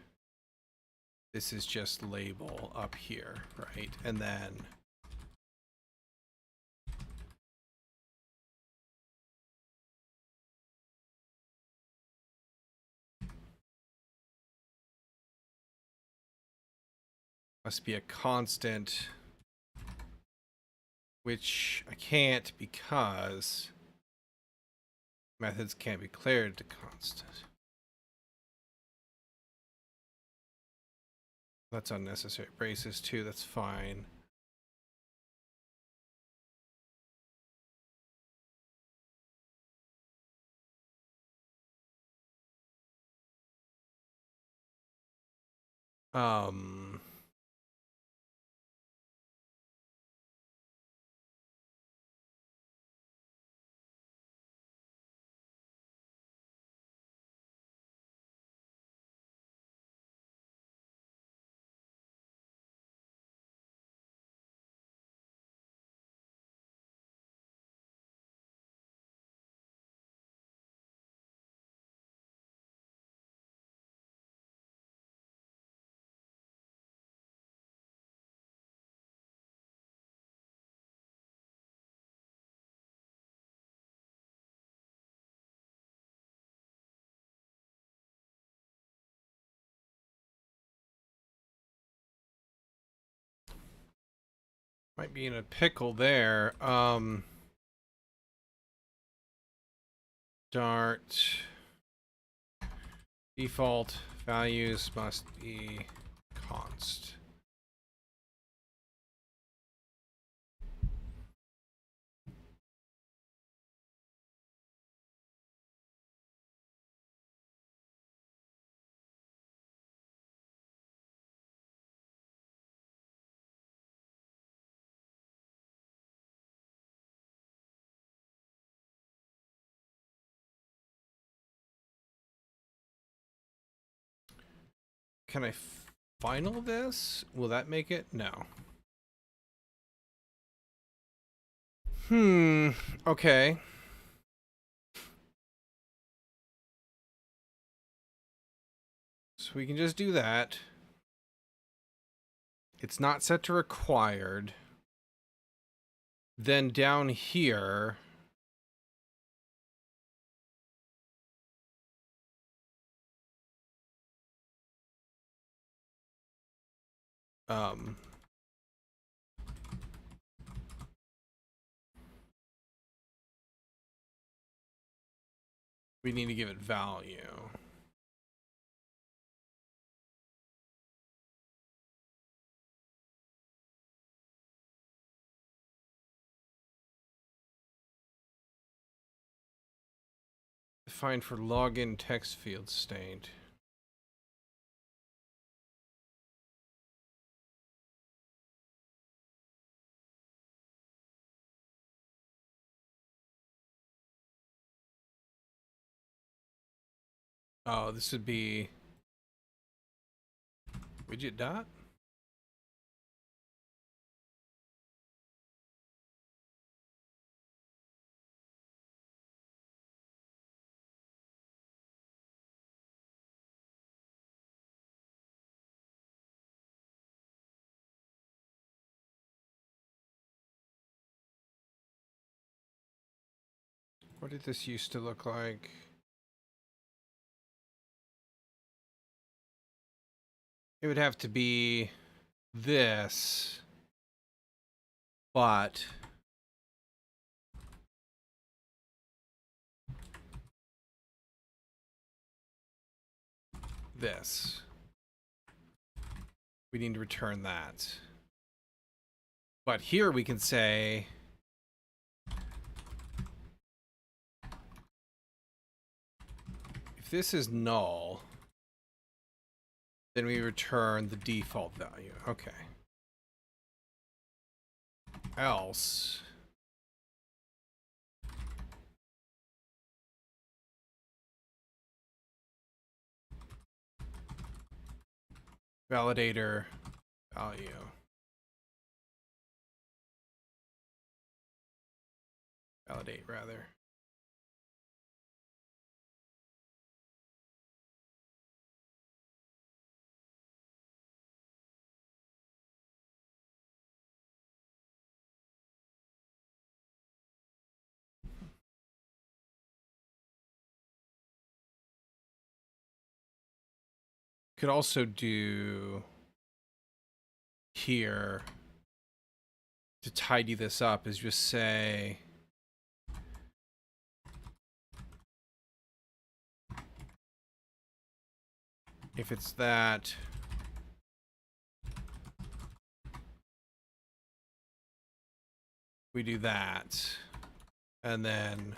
Speaker 1: This is just label up here, right? And then must be a constant, which I can't because methods can't be declared to constant. That's unnecessary. Braces too, that's fine. Might be in a pickle there. Start default values must be const. Can I final this? Will that make it? No. Okay. So we can just do that. It's not set to required. Then down here, we need to give it value. Define for login text field state. Oh, this would be widget dot. What did this used to look like? It would have to be this, but this. We need to return that. But here we can say if this is null, then we return the default value. Okay. Else validator value. Validate rather. Could also do here to tidy this up is just say if it's that we do that, and then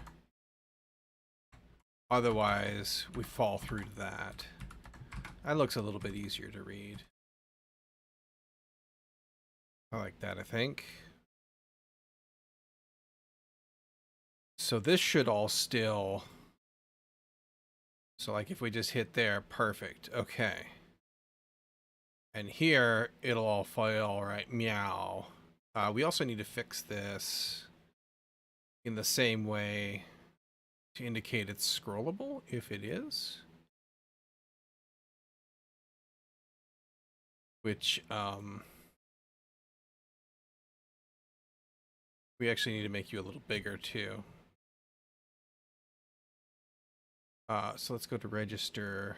Speaker 1: otherwise we fall through to that. That looks a little bit easier to read. I like that, I think. So this should all still... So like if we just hit there, perfect. Okay. And here, it'll all file all right. Meow. We also need to fix this in the same way to indicate it's scrollable, if it is. Which, we actually need to make you a little bigger, too. So let's go to register.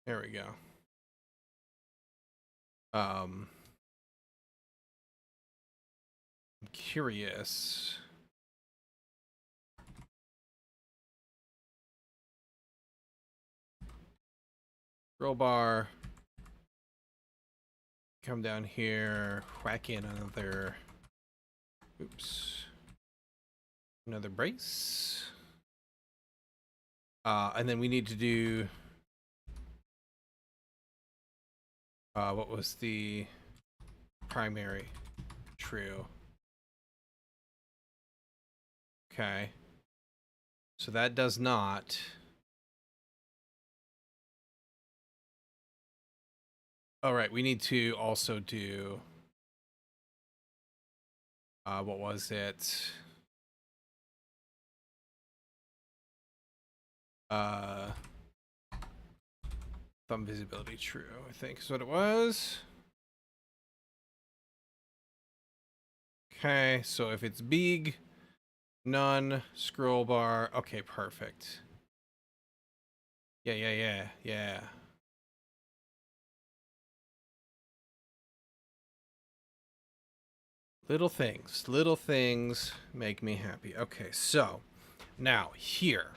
Speaker 1: There we go. I'm curious. Scroll bar. Come down here, whack in another, oops, another brace. And then we need to do, what was the primary? True. Okay. So that does not. All right, we need to also do, what was it? Thumb visibility true, I think is what it was. Okay, so if it's big, none, scroll bar, okay, perfect. Yeah. Little things make me happy. Okay, so now here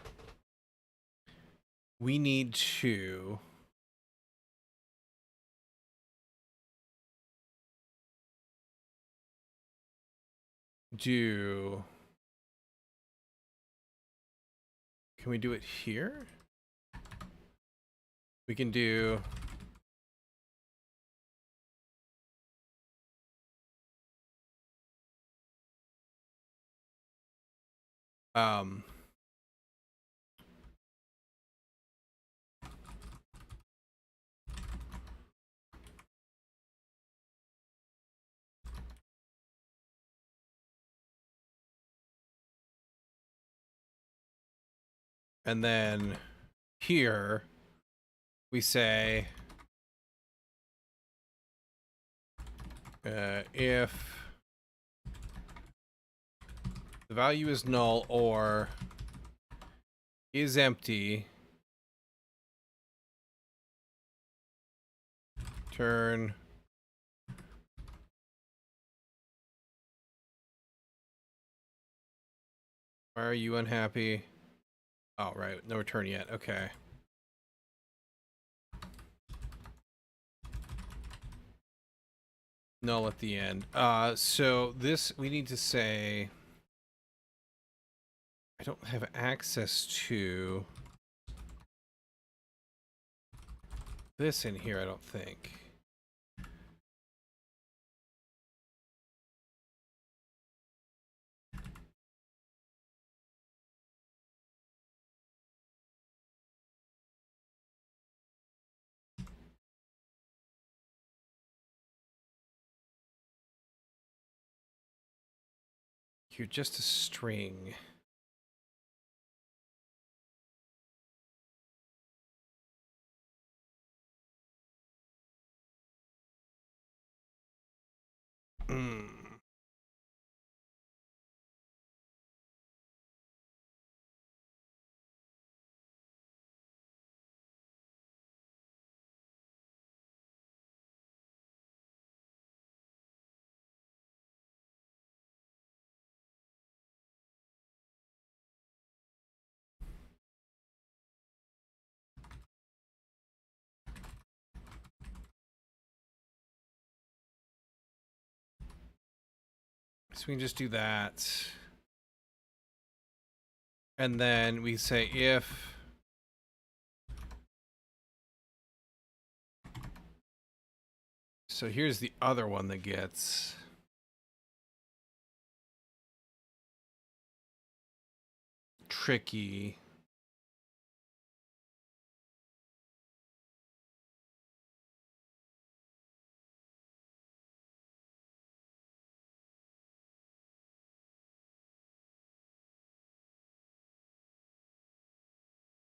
Speaker 1: we need to do, can we do it here? We can do and then here we say if the value is null or is empty, turn why are you unhappy? Oh, right. No return yet. Okay. Null at the end. So this, we need to say, I don't have access to this in here, I don't think. You're just a string. Mm. So we can just do that. And then we say if so here's the other one that gets tricky.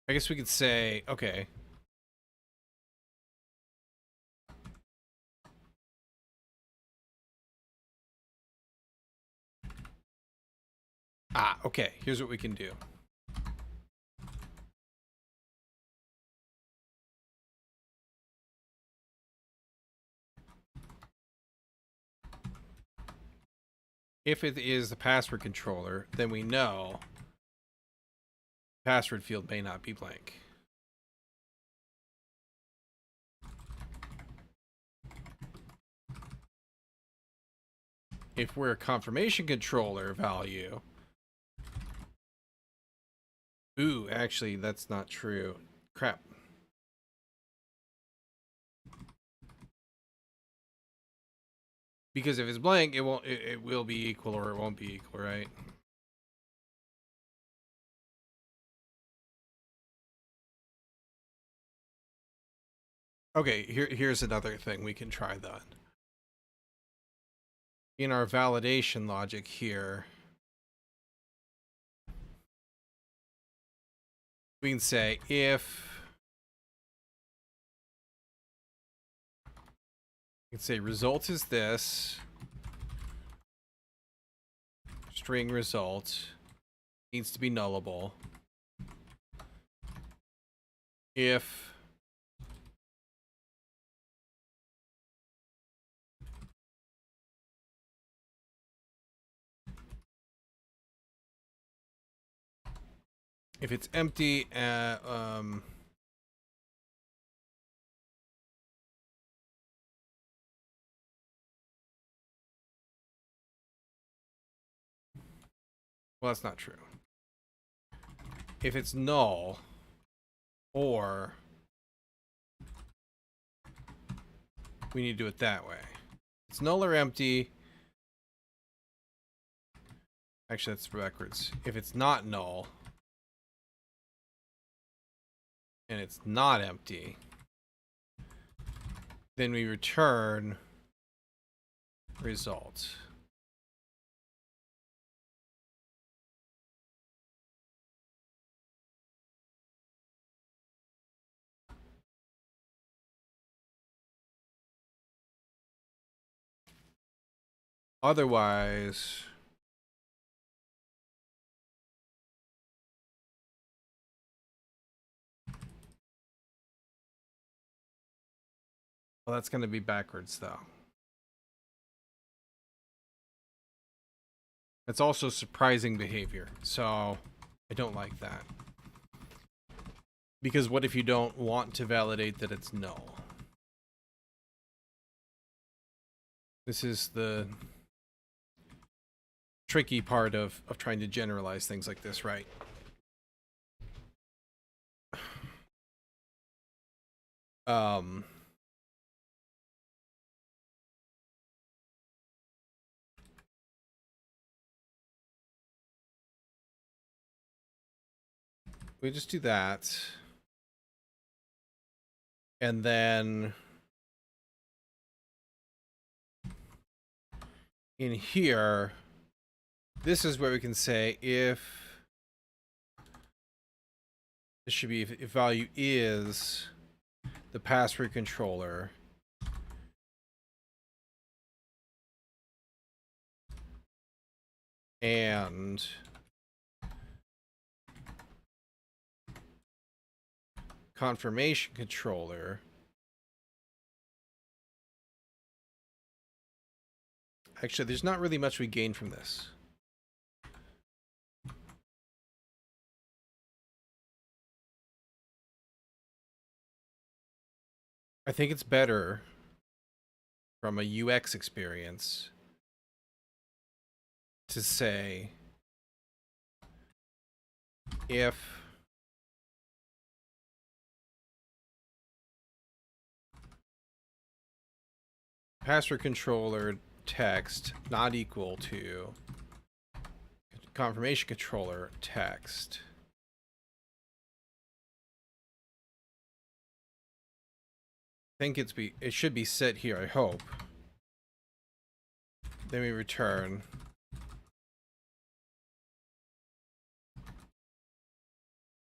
Speaker 1: I guess we could say, okay. Okay, here's what we can do. If it is the password controller, then we know the password field may not be blank. If we're a confirmation controller value, ooh, actually, that's not true. Crap. Because if it's blank, it won't. It will be equal or it won't be equal, right? Okay. Here's another thing we can try then. In our validation logic here, we can say if we can say result is this string result needs to be nullable if it's empty, well, that's not true. If it's null, or we need to do it that way. It's null or empty. Actually, that's backwards. If it's not null and it's not empty, then we return result. Otherwise, well, that's going to be backwards, though. It's also surprising behavior, so I don't like that. Because what if you don't want to validate that it's null? This is the tricky part of trying to generalize things like this, right? We just do that. And then in here, this is where we can say if this should be if value is the password controller, and confirmation controller. Actually, there's not really much we gain from this. I think it's better from a UX experience to say if password controller text not equal to confirmation controller text, I think it should be set here, I hope. Then we return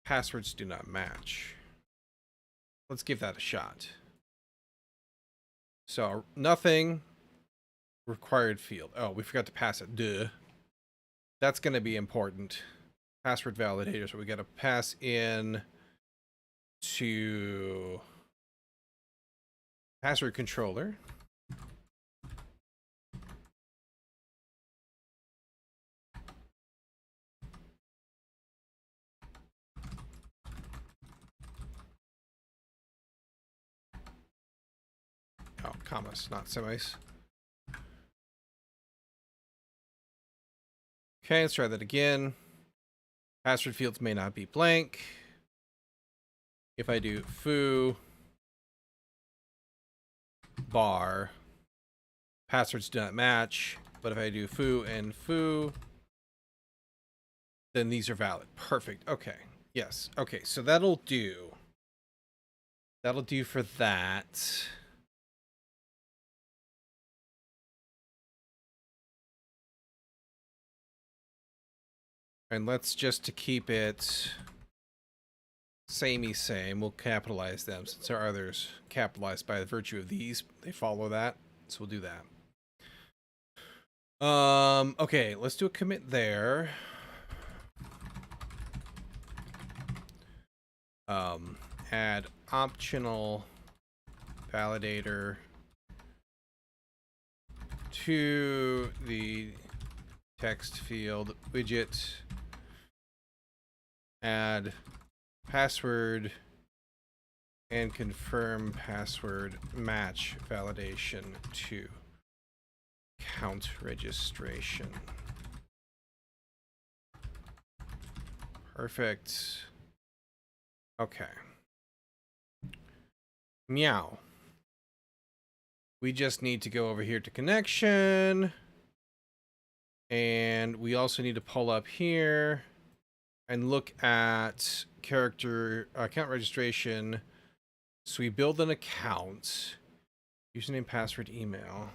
Speaker 1: passwords do not match. Let's give that a shot. So nothing required field. Oh, we forgot to pass it. Duh. That's going to be important. Password validator. So we got to pass in to password controller. Oh, commas, not semis. Okay, let's try that again. Password fields may not be blank. If I do foo bar, passwords do not match. But if I do foo and foo, then these are valid. Perfect. Okay. Yes. Okay, so that'll do. That'll do for that. And let's just to keep it same, we'll capitalize them since our others capitalized by the virtue of these. They follow that. So we'll do that. Okay, let's do a commit there. Add optional validator to the text field widget. Add password and confirm password match validation to count registration. Perfect. Okay. Meow. We just need to go over here to connection. And we also need to pull up here and look at character account registration. So we build an account, username, password, email,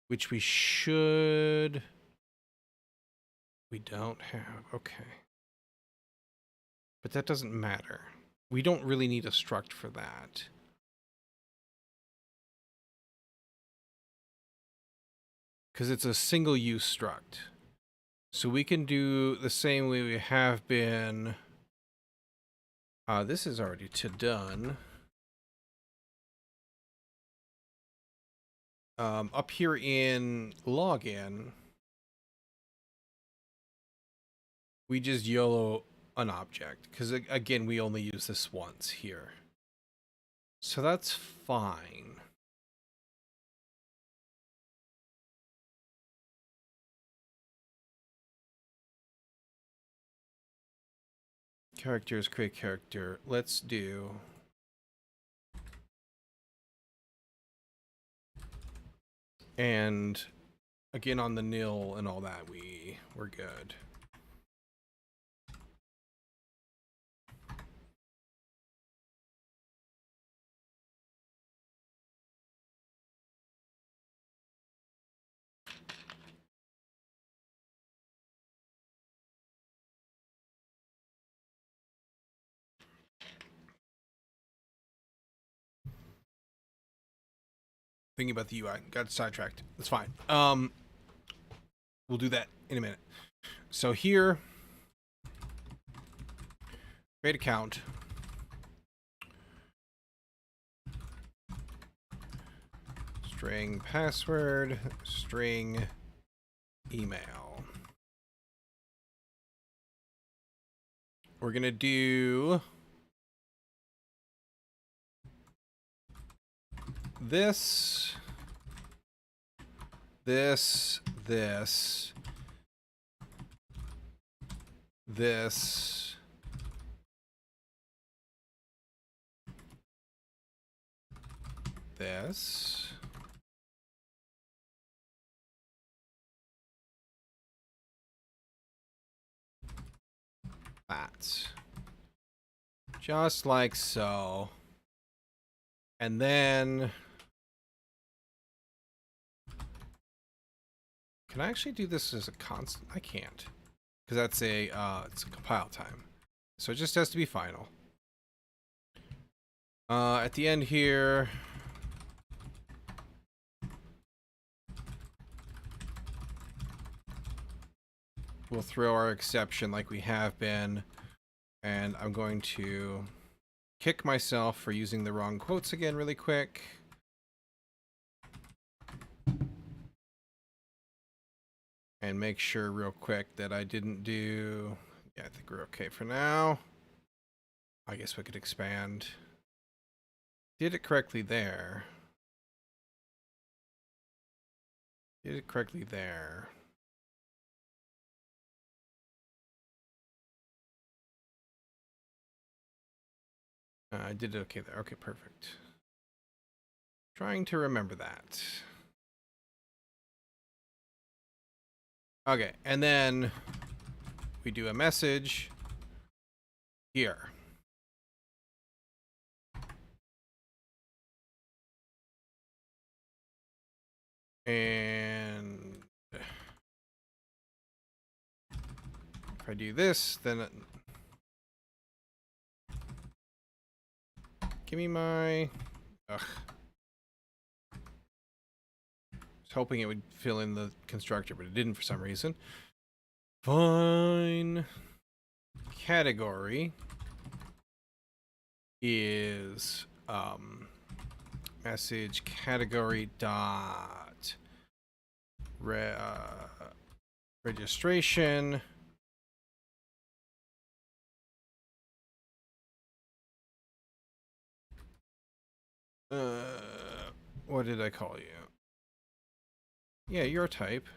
Speaker 1: which we should. We don't have. Okay. But that doesn't matter. We don't really need a struct for that. because it's a single use struct. So we can do the same way we have been. This is already done. Up here in login, we just YOLO an object because again, we only use this once here. So that's fine. Characters, create character. Let's do. And again, on the nil and all that, we're good. Thinking about the UI, got sidetracked. That's fine. We'll do that in a minute. So here, create account. String password, string email. We're gonna do this, this, this, this, this, that. Just like so. And then can I actually do this as a constant? I can't. Because that's it's a compile time. So it just has to be final. At the end here, we'll throw our exception like we have been. And I'm going to kick myself for using the wrong quotes again really quick. And make sure real quick that I didn't do... Yeah, I think we're okay for now. I guess we could expand. Did it correctly there. Did it correctly there. I did it okay there. Okay, perfect. Trying to remember that. Okay, and then we do a message here. And if I do this, then give me my... Ugh. I was hoping it would fill in the constructor, but it didn't for some reason. Fine. Category is message category dot registration. What did I call you? Yeah, your type.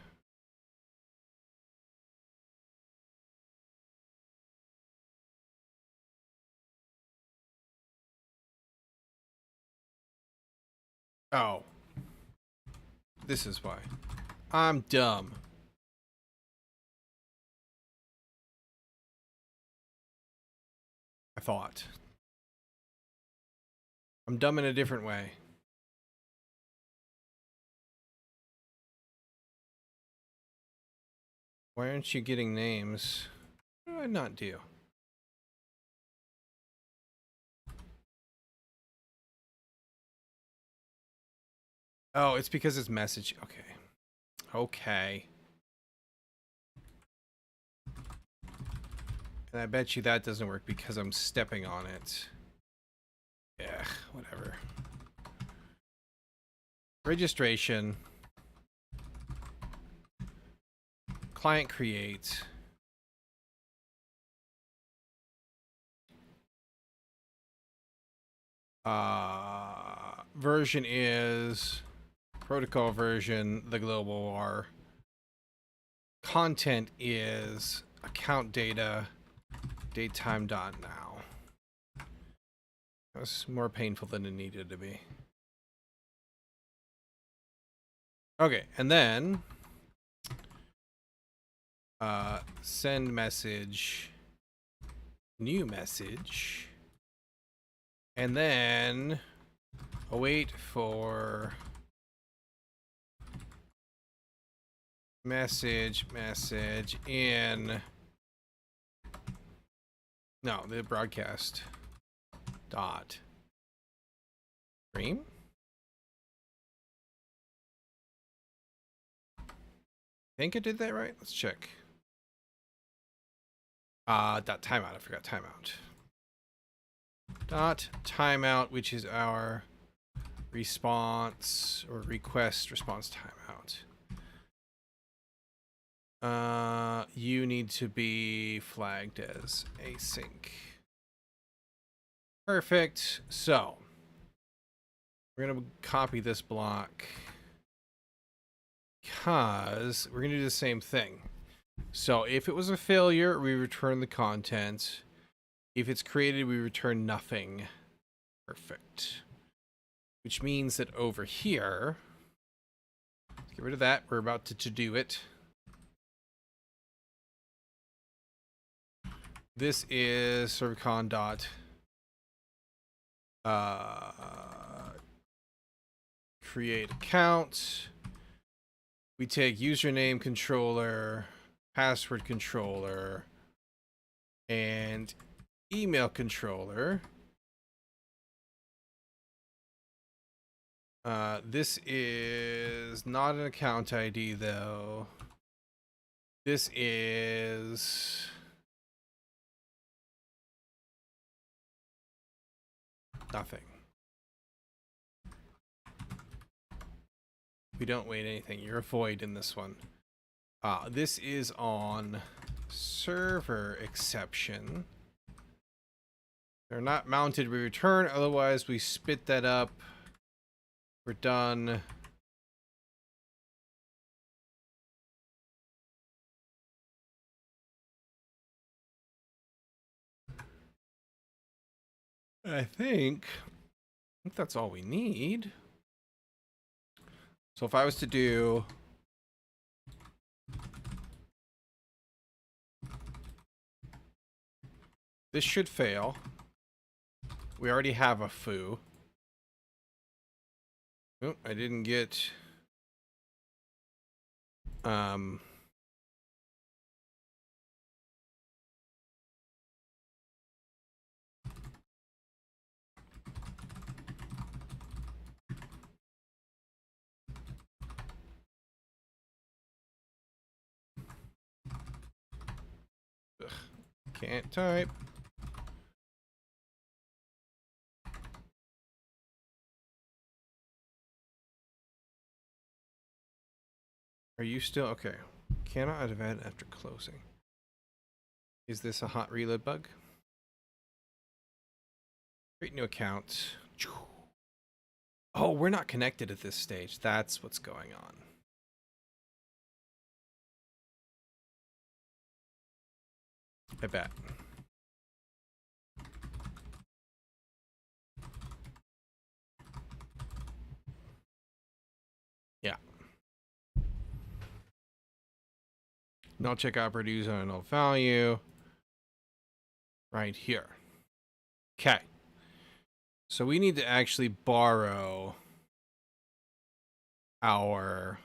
Speaker 1: Oh. This is why. I'm dumb. I thought. I'm dumb in a different way. Why aren't you getting names? What did I not do? Oh, it's because it's message. Okay. Okay. And I bet you that doesn't work because I'm stepping on it. Yeah, whatever. Registration. Client create. Version is protocol version, the global var. Content is account data, datetime.now. That was more painful than it needed to be. Okay, and then send message, new message, and then await for message in the broadcast dot stream. I think I did that right. Let's check. Dot timeout. I forgot timeout. Dot timeout, which is our response or request response timeout. You need to be flagged as async. Perfect. So we're gonna copy this block because we're gonna do the same thing. So if it was a failure, we return the content. If it's created, we return nothing. Perfect. Which means that over here, let's get rid of that. We're about to do it. This is servercon dot create account. We take username controller, password controller, and email controller. This is not an account ID though. This is nothing. We don't wait anything. You're a void in this one. This is on server exception. They're not mounted. We return. Otherwise, we spit that up. We're done. I think that's all we need. So if I was to do this, should fail. We already have a foo. Oh, I didn't get can't type. Are you still okay? Cannot event after closing. Is this a hot reload bug? Create new account. Oh, we're not connected at this stage. That's what's going on. I bet. Yeah. Null checkout produce on a null value. Right here. Okay. So we need to actually borrow our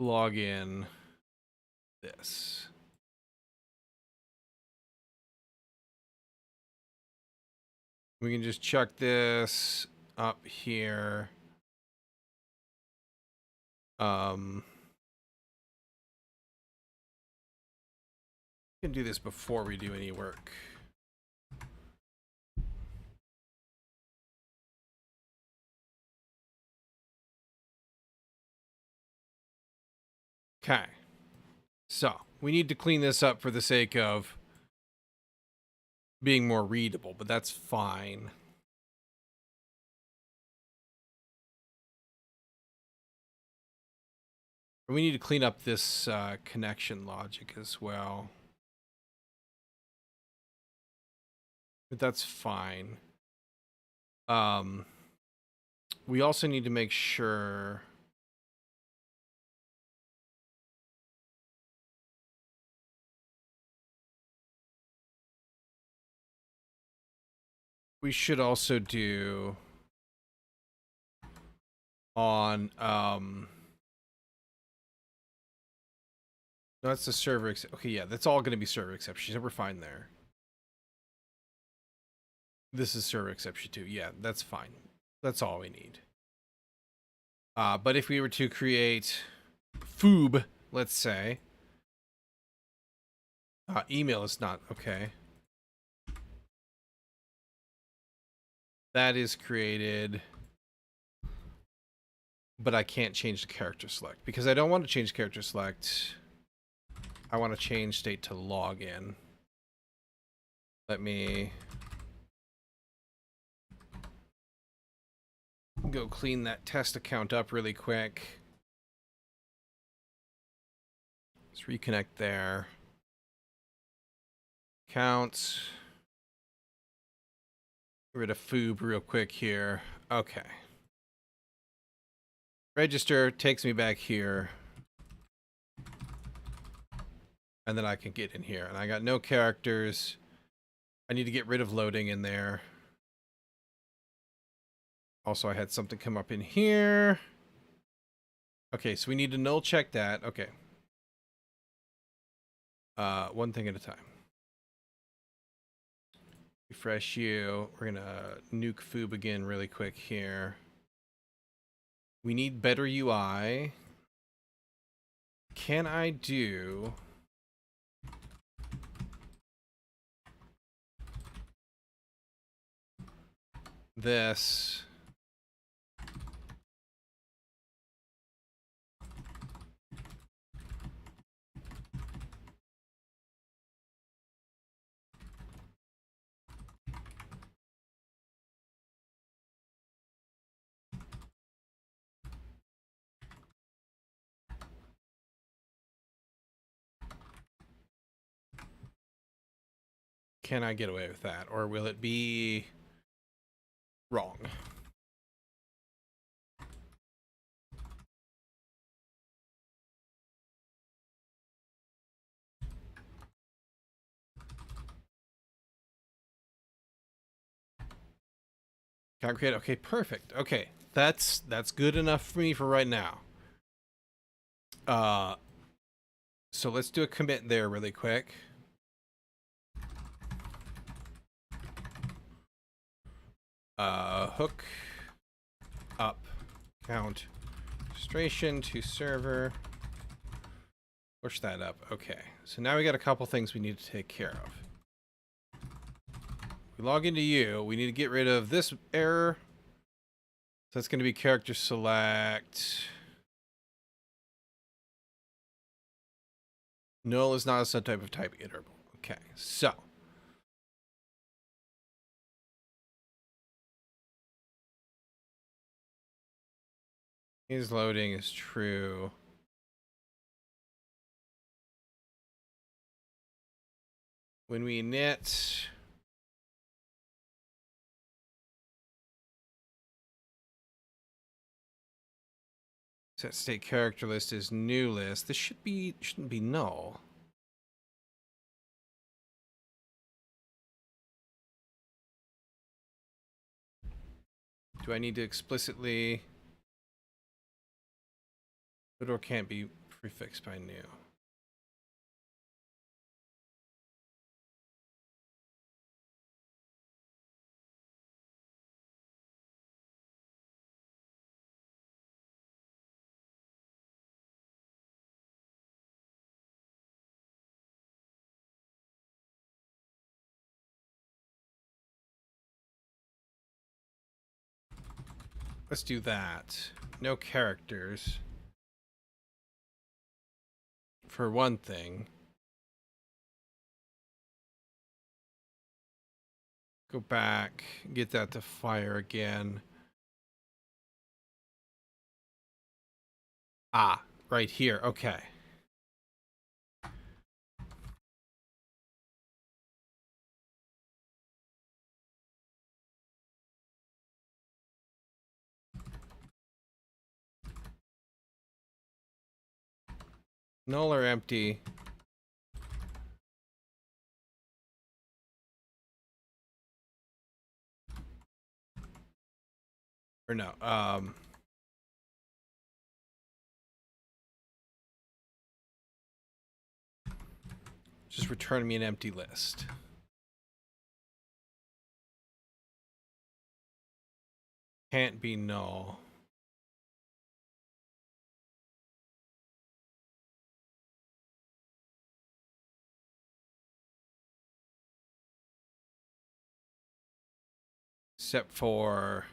Speaker 1: login this. We can just chuck this up here. Um, we can do this before we do any work. Okay. So we need to clean this up for the sake of being more readable, but that's fine. We need to clean up this connection logic as well. But that's fine. We also need to make sure we should also do on no, that's the server okay, yeah, that's all going to be server exceptions. We're fine there. This is server exception too. Yeah, that's fine. That's all we need. But if we were to create foob, let's say, email is not okay. That is created, but I can't change the character select because I don't want to change character select. I want to change state to login. Let me go clean that test account up really quick. Let's reconnect there. Accounts. Get rid of foob real quick here. Okay. Register takes me back here. And then I can get in here. And I got no characters. I need to get rid of loading in there. Also, I had something come up in here. Okay, so we need to null check that. Okay. One thing at a time. Refresh you. We're gonna nuke foob again really quick here. We need better UI. Can I do this? Can I get away with that? Or will it be wrong? Concrete. Okay, perfect. Okay, that's good enough for me for right now. So let's do a commit there really quick. Hook up count registration to server. Push that up. Okay, so now we got a couple things we need to take care of. We log into you. We need to get rid of this error. So that's going to be character select. Null is not a subtype of type iterable. Okay, so is loading is true. When we init set state character list is new list, this shouldn't be null. Do I need to explicitly or can't be prefixed by new? Let's do that. No characters. For one thing. Go back, get that to fire again. Ah, right here. Okay. Null or empty. Or no. Just return me an empty list. Can't be null. Except for...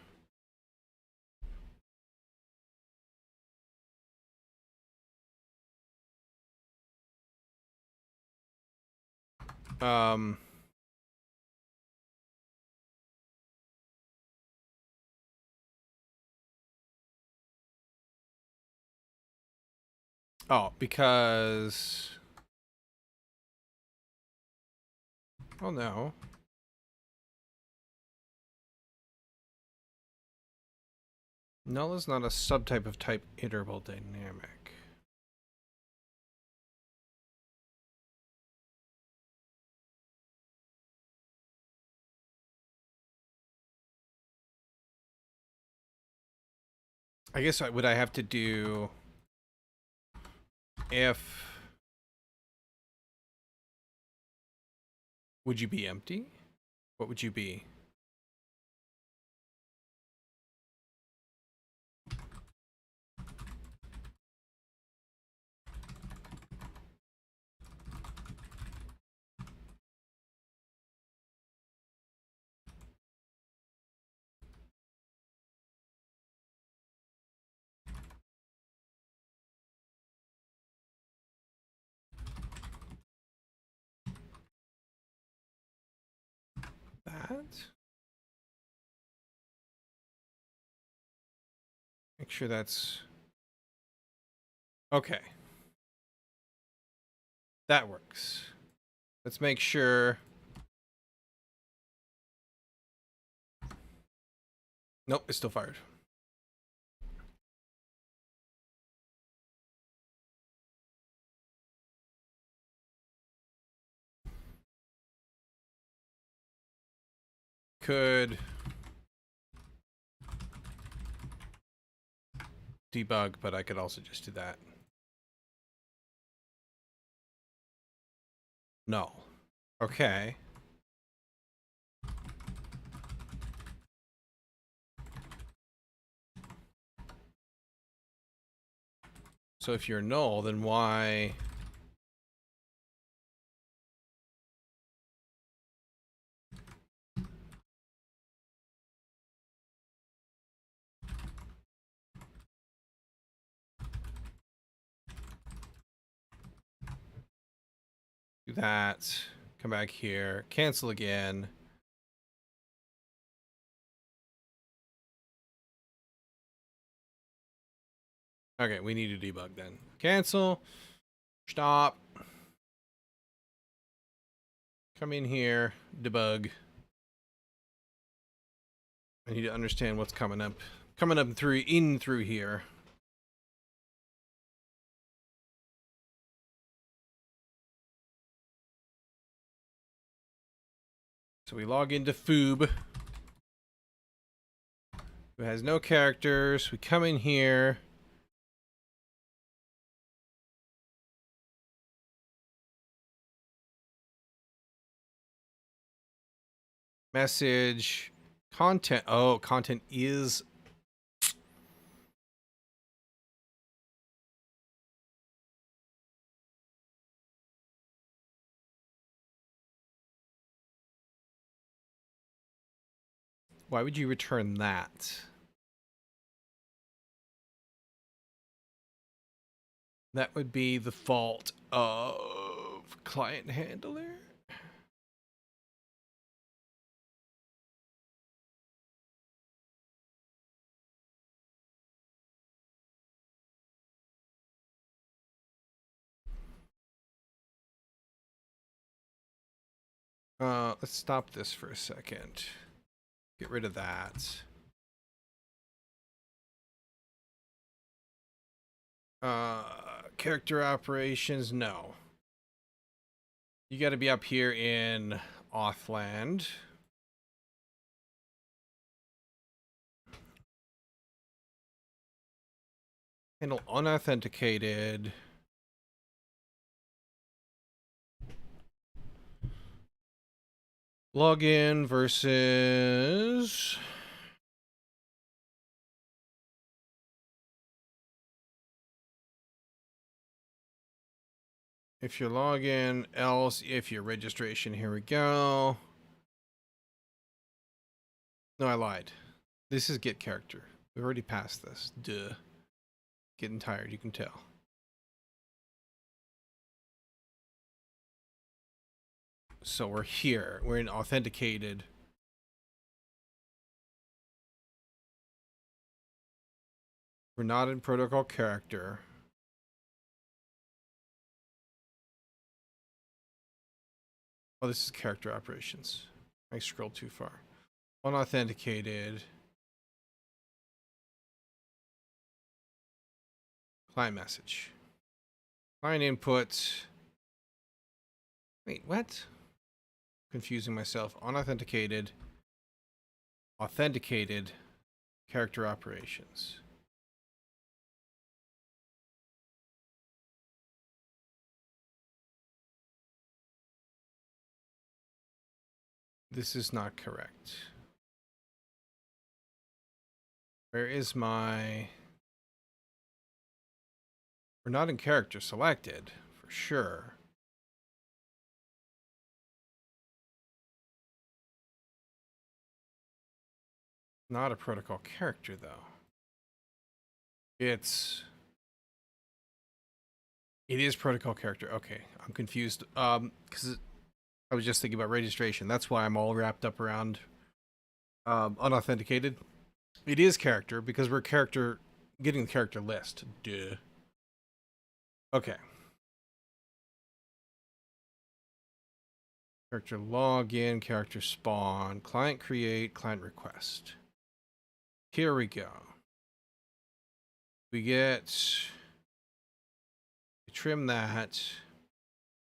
Speaker 1: Oh, because... Oh, no. Null is not a subtype of type iterable dynamic. I guess would I have to do if... Would you be empty? What would you be? That? Make sure that's... Okay. That works. Let's make sure... Nope, it's still fired. Could debug, but I could also just do that. No. Okay. So if you're null, then why... Do that. Come back here. Cancel again. Okay, we need to debug then. Cancel. Stop. Come in here. Debug. I need to understand what's coming up. Coming up through here. So we log into Foob, who has no characters. We come in here. Message. Content. Oh, content is... Why would you return that? That would be the fault of client handler. Let's stop this for a second. Get rid of that. Character operations, no. You got to be up here in Authland. Handle unauthenticated. Login versus... If you're login, else if your registration. Here we go. No, I lied. This is get character. We've already passed this. Duh. Getting tired, you can tell. So we're here. We're in authenticated. We're not in protocol character. Oh, this is character operations. I scrolled too far. Unauthenticated. Client message. Client input. Wait, what? Confusing myself. Unauthenticated. Authenticated. Character operations. This is not correct. Where is my... We're not in character selected, for sure. Not a protocol character, though. It is protocol character. Okay, I'm confused. Because I was just thinking about registration. That's why I'm all wrapped up around unauthenticated. It is character because we're getting the character list. Duh. Okay. Character login, character spawn, client create, client request. Here we go. We trim that,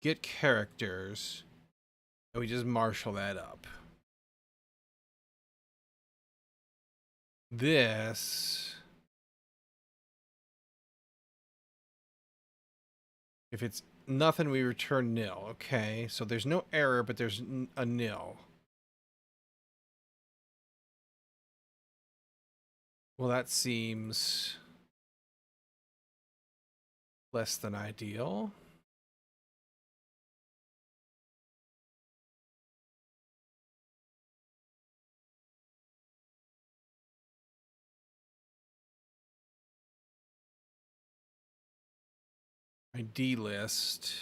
Speaker 1: get characters, and we just marshal that up. This, if it's nothing, we return nil. Okay, so there's no error, but there's a nil. Well, that seems less than ideal. ID list.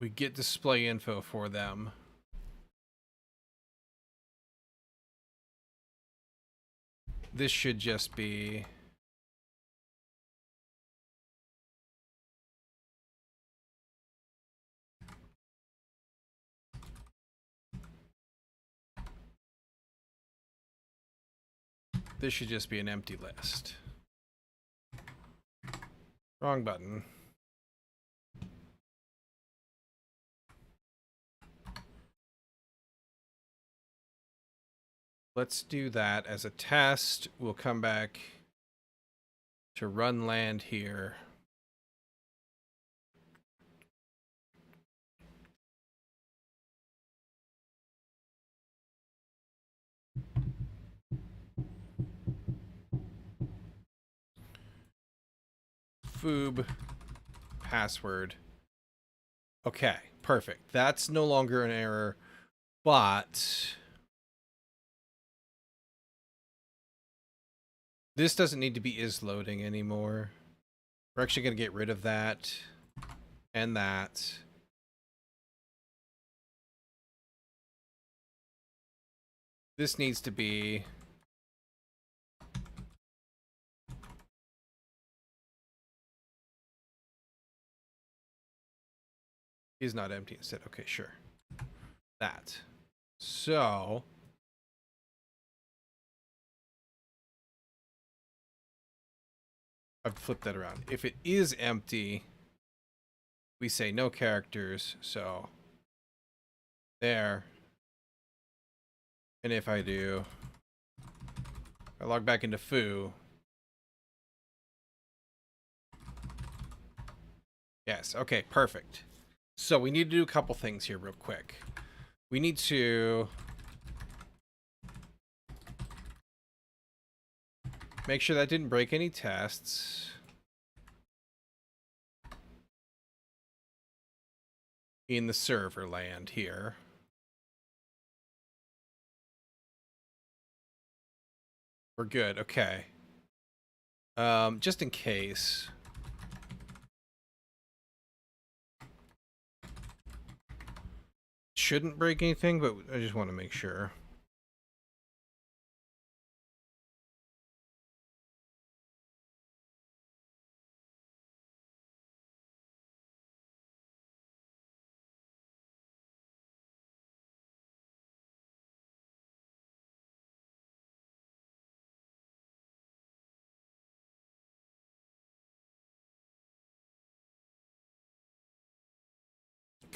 Speaker 1: We get display info for them. This should just be... This should just be an empty list. Wrong button. Let's do that as a test. We'll come back to run land here. Foob password. Okay, perfect. That's no longer an error, but This doesn't need to be is loading anymore. We're actually going to get rid of that and that. This needs to be is not empty instead. Okay, sure. That. So I've flipped that around. If it is empty, we say no characters. So there. And if I do, I log back into foo. Yes, okay, perfect. So we need to do a couple things here real quick. We need to make sure that didn't break any tests. In the server land here. We're good, okay. Just in case. Shouldn't break anything, but I just want to make sure.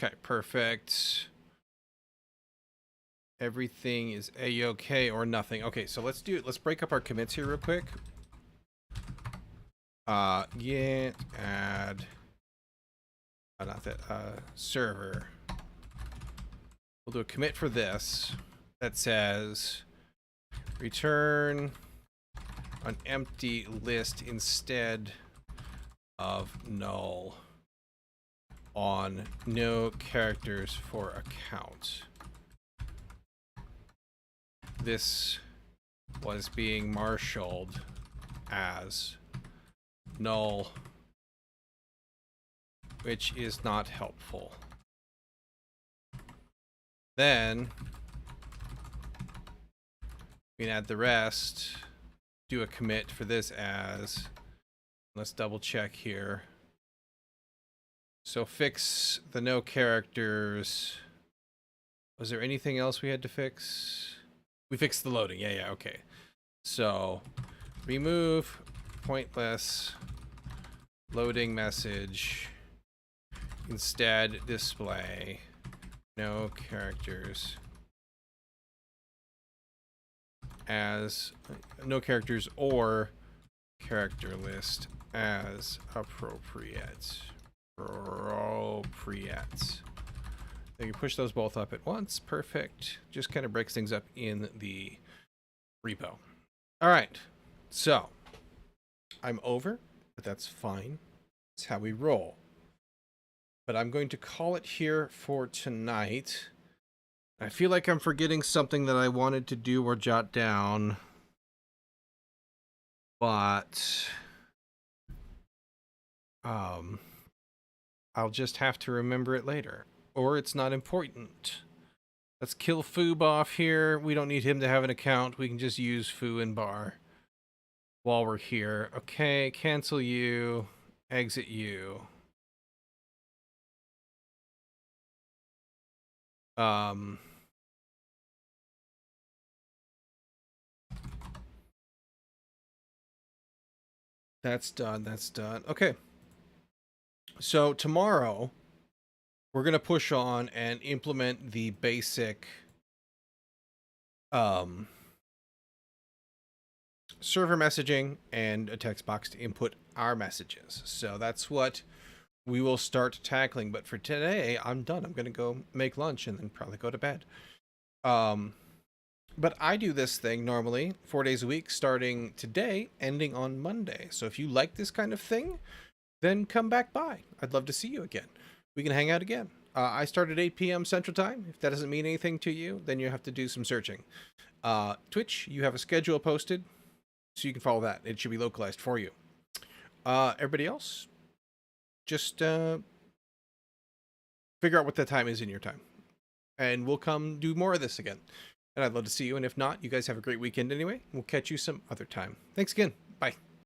Speaker 1: Okay, perfect. Everything is a-okay or nothing. Okay, so let's break up our commits here real quick. Git add not that server. We'll do a commit for this that says return an empty list instead of null on no characters for account. This was being marshaled as null, which is not helpful. Then we can add the rest, do a commit for this as, let's double check here. So fix the no characters. Was there anything else we had to fix? We fixed the loading. Yeah, okay. So remove pointless loading message. Instead display no characters as no characters or character list as appropriate. They can push those both up at once. Perfect. Just kind of breaks things up in the repo. All right. So I'm over, but that's fine. It's how we roll. But I'm going to call it here for tonight. I feel like I'm forgetting something that I wanted to do or jot down. But I'll just have to remember it later. Or it's not important. Let's kill Foob off here. We don't need him to have an account. We can just use Foo and Bar while we're here. Okay, cancel you. Exit you. That's done. That's done. Okay. So tomorrow, we're going to push on and implement the basic server messaging and a text box to input our messages. So that's what we will start tackling. But for today, I'm done. I'm going to go make lunch and then probably go to bed. But I do this thing normally 4 days a week, starting today, ending on Monday. So if you like this kind of thing, then come back by. I'd love to see you again. We can hang out again. I start at 8 p.m. Central Time. If that doesn't mean anything to you, then you have to do some searching. Twitch, you have a schedule posted. So you can follow that. It should be localized for you. Everybody else, just figure out what the time is in your time. And we'll come do more of this again. And I'd love to see you. And if not, you guys have a great weekend anyway. We'll catch you some other time. Thanks again. Bye.